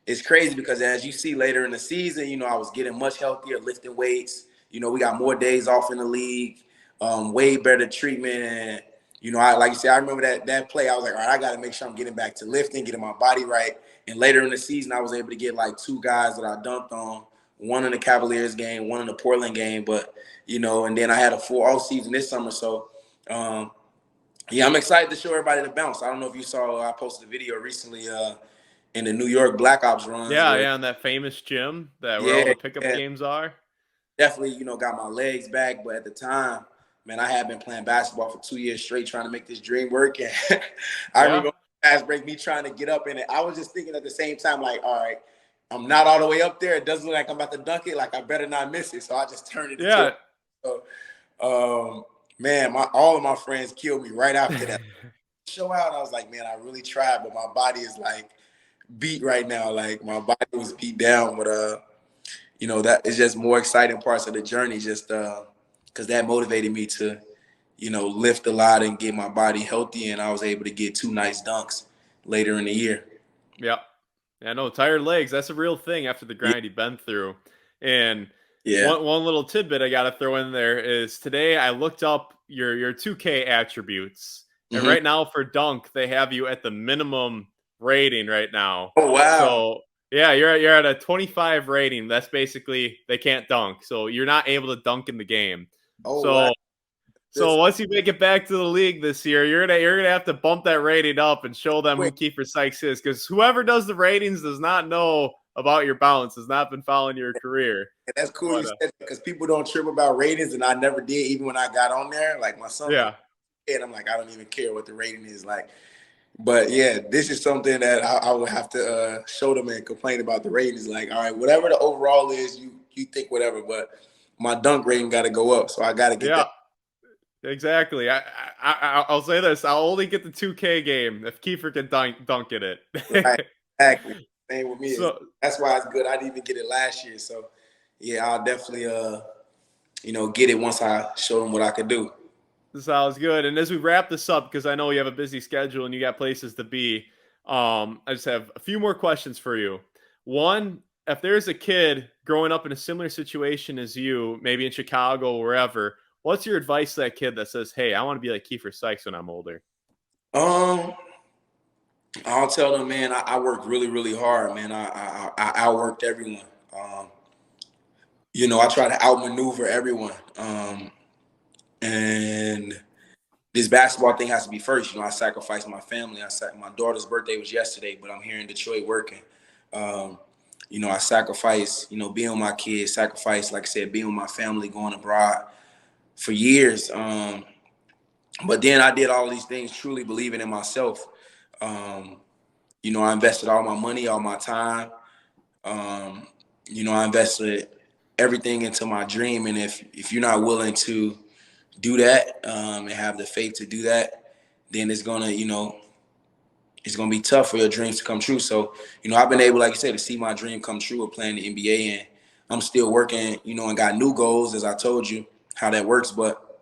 it's crazy because as you see later in the season, you know, I was getting much healthier, lifting weights. You know, we got more days off in the league. Way better treatment. And, you know, like you said, I remember that play. I was like, all right, I got to make sure I'm getting back to lifting, getting my body right. And later in the season, I was able to get like 2 guys that I dunked on, one in the Cavaliers game, one in the Portland game. But, you know, and then I had a full off season this summer. So, I'm excited to show everybody the bounce. I don't know if you saw, I posted a video recently in the New York Black Ops runs. Yeah, in that famous gym where all the pickup games are. Definitely, you know, got my legs back. But at the time, man, I had been playing basketball for 2 years straight trying to make this dream work. And I remember fast break, me trying to get up in it. I was just thinking at the same time, like, all right, I'm not all the way up there. It doesn't look like I'm about to dunk it. Like, I better not miss it. So I just turned it into it. So, man, all of my friends killed me right after that. Show out, I was like, man, I really tried, but my body is like beat right now. Like, my body was beat down. But, you know, that is just more exciting parts of the journey, just because that motivated me to, you know, lift a lot and get my body healthy. And I was able to get 2 nice dunks later in the year. Yeah. I know, tired legs, that's a real thing after the grind you've been through. And one little tidbit I got to throw in there is today I looked up your 2K attributes. And right now for dunk, they have you at the minimum rating right now. Oh, wow. So, yeah, you're at a 25 rating. That's basically they can't dunk. So you're not able to dunk in the game. Oh, so wow. So once you make it back to the league this year, you're gonna have to bump that rating up and show them who Keifer Sykes is, because whoever does the ratings does not know about your balance, has not been following your career. And that's cool you said, because people don't trip about ratings, and I never did, even when I got on there. Like my son, and I'm like, I don't even care what the rating is like. But yeah, this is something that I would have to show them and complain about the ratings. Like, all right, whatever the overall is, you think whatever, but my dunk rating got to go up, so I got to get that. Exactly. I'll say this: I'll only get the 2K game if Keifer can dunk in it. Right, exactly. Same with me. So, that's why it's good. I didn't even get it last year, so yeah, I'll definitely you know, get it once I show them what I could do. Sounds good. And as we wrap this up, because I know you have a busy schedule and you got places to be, I just have a few more questions for you. One, if there's a kid growing up in a similar situation as you, maybe in Chicago or wherever, what's your advice to that kid that says, hey, I want to be like Keifer Sykes when I'm older? I'll tell them, man, I worked really, really hard, man. I outworked everyone. You know, I try to outmaneuver everyone. And this basketball thing has to be first. You know, I sacrificed my family. My daughter's birthday was yesterday, but I'm here in Detroit working. You know, I sacrificed, you know, being with my kids, sacrificed, like I said, being with my family, going abroad for years. But then I did all these things truly believing in myself. You know, I invested all my money, all my time. You know, I invested everything into my dream. And if you're not willing to do that and have the faith to do that, then it's gonna, you know, it's gonna be tough for your dreams to come true. So, you know, I've been able, like you said, to see my dream come true of playing the NBA, and I'm still working, you know, and got new goals, as I told you how that works. But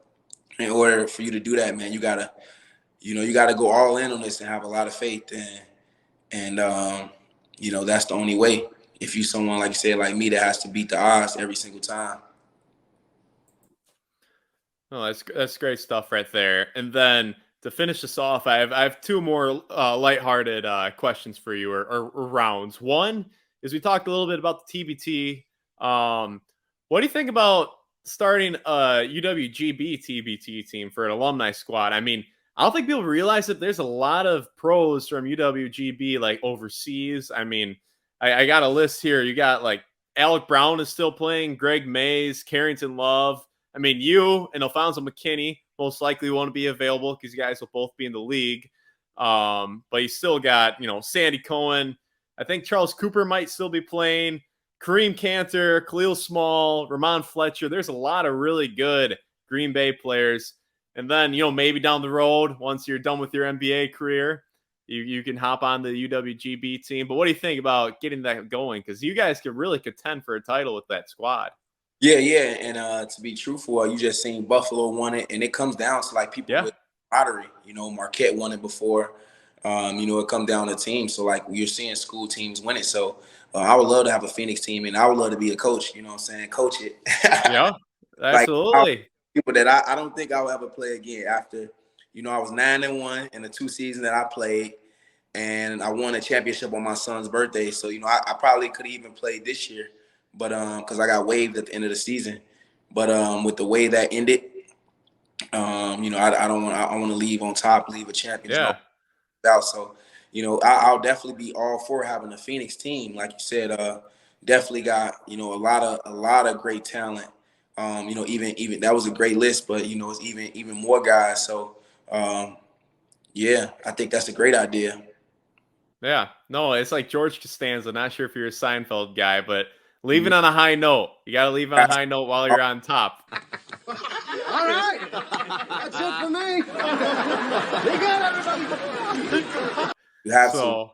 in order for you to do that, man, you gotta go all in on this and have a lot of faith, and you know, that's the only way. If you someone, like you said, like me, that has to beat the odds every single time. Oh, that's great stuff right there. And then to finish this off, I have two more lighthearted questions for you, or rounds. One is we talked a little bit about the TBT. What do you think about starting a UWGB TBT team for an alumni squad? I mean, I don't think people realize that there's a lot of pros from UWGB like overseas. I mean, I got a list here. You got like Alec Brown is still playing, Greg Mays, Carrington Love. I mean, you and Alfonzo McKinnie most likely won't be available because you guys will both be in the league. But you still got, Sandy Cohen. I think Charles Cooper might still be playing. Kareem Cantor, Khalil Small, Ramon Fletcher. There's a lot of really good Green Bay players. And then, maybe down the road, once you're done with your NBA career, you can hop on the UWGB team. But what do you think about getting that going? Because you guys could really contend for a title with that squad. Yeah. And to be truthful, you just seen Buffalo won it, and it comes down to like people with lottery. Marquette won it before. It comes down to teams. So like you're seeing school teams win it. So I would love to have a Phoenix team, and I would love to be a coach. You know what I'm saying? Coach it. Yeah, Like absolutely. people that I don't think I will ever play again after. I was 9-1 in the 2 seasons that I played, and I won a championship on my son's birthday. So I probably could even play this year, but because I got waived at the end of the season. But with the way that ended, I don't want. I want to leave on top, leave a champion. There's no Yeah. doubt. So I'll definitely be all for having a Phoenix team, like you said. Definitely got a lot of great talent. Even that was a great list, but it's even more guys. So yeah, I think that's a great idea. Yeah. No, it's like George Costanza. Not sure if you're a Seinfeld guy, but leaving on a high note. You got to leave on a high note while you're on top. All right. That's it for me. Be good, everybody. You have So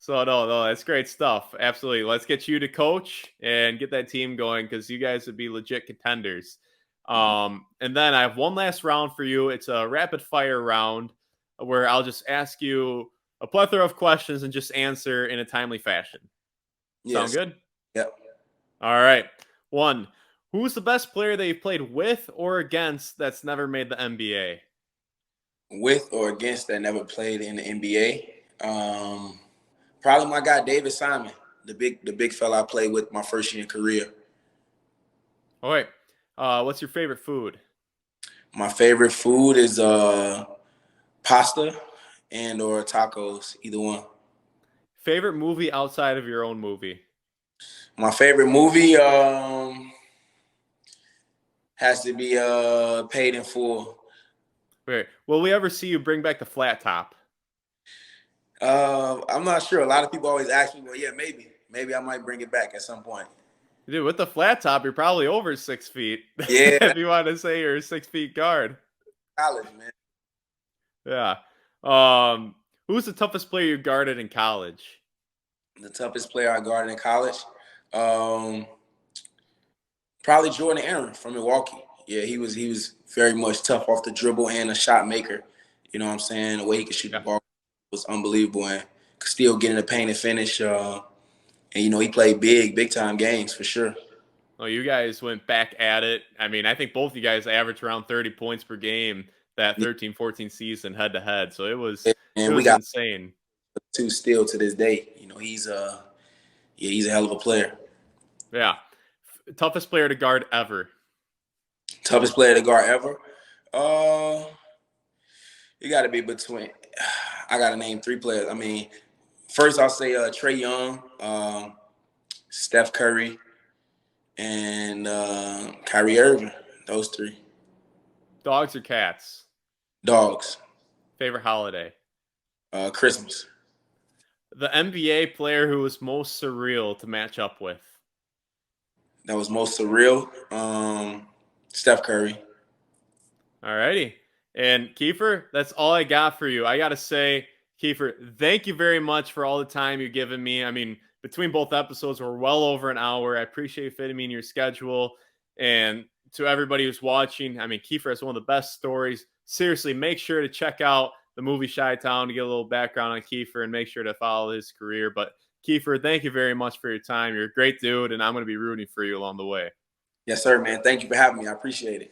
no, that's great stuff. Absolutely. Let's get you to coach and get that team going because you guys would be legit contenders. And then I have one last round for you. It's a rapid fire round where I'll just ask you a plethora of questions and just answer in a timely fashion. Sound Yes. good? Yep. All right. One, who's the best player that you've played with or against that's never made the NBA? With or against that never played in the NBA. Probably my guy David Simon, the big fella I played with my first year in career. All right. What's your favorite food? My favorite food is pasta and or tacos, either one. Favorite movie outside of your own movie? My favorite movie has to be Paid in Full. Wait, will we ever see you bring back the flat top? I'm not sure. A lot of people always ask me, well, yeah, maybe I might bring it back at some point. Dude, with the flat top, you're probably over 6 feet. Yeah. If you want to say you're a 6 feet guard. College, man. Yeah. Who's the toughest player you guarded in college? The toughest player I guarded in college, probably Jordan Aaron from Milwaukee. Yeah, he was very much tough off the dribble and a shot maker. You know what I'm saying? The way he could shoot the ball was unbelievable and could still get in the paint and finish. And he played big time games for sure. Oh, you guys went back at it. I mean, I think both you guys averaged around 30 points per game that 13-14 season head to head. So it was we got insane. 2 still to this day. He's a hell of a player. Yeah. Toughest player to guard ever. Toughest player to guard ever. You got to be between. I got to name 3 players. I mean, first I'll say Trae Young, Steph Curry, and Kyrie Irving. Those 3. Dogs or cats? Dogs. Favorite holiday? Christmas. The NBA player who was most surreal to match up with? That was most surreal. Steph Curry. All righty. And Keifer, that's all I got for you. I got to say, Keifer, thank you very much for all the time you've given me. I mean, between both episodes, we're well over an hour. I appreciate you fitting me in your schedule. And to everybody who's watching, I mean, Keifer has one of the best stories. Seriously, make sure to check out the movie Chi-Town to get a little background on Keifer and make sure to follow his career. But Keifer, thank you very much for your time. You're a great dude, and I'm going to be rooting for you along the way. Yes, sir, man. Thank you for having me. I appreciate it.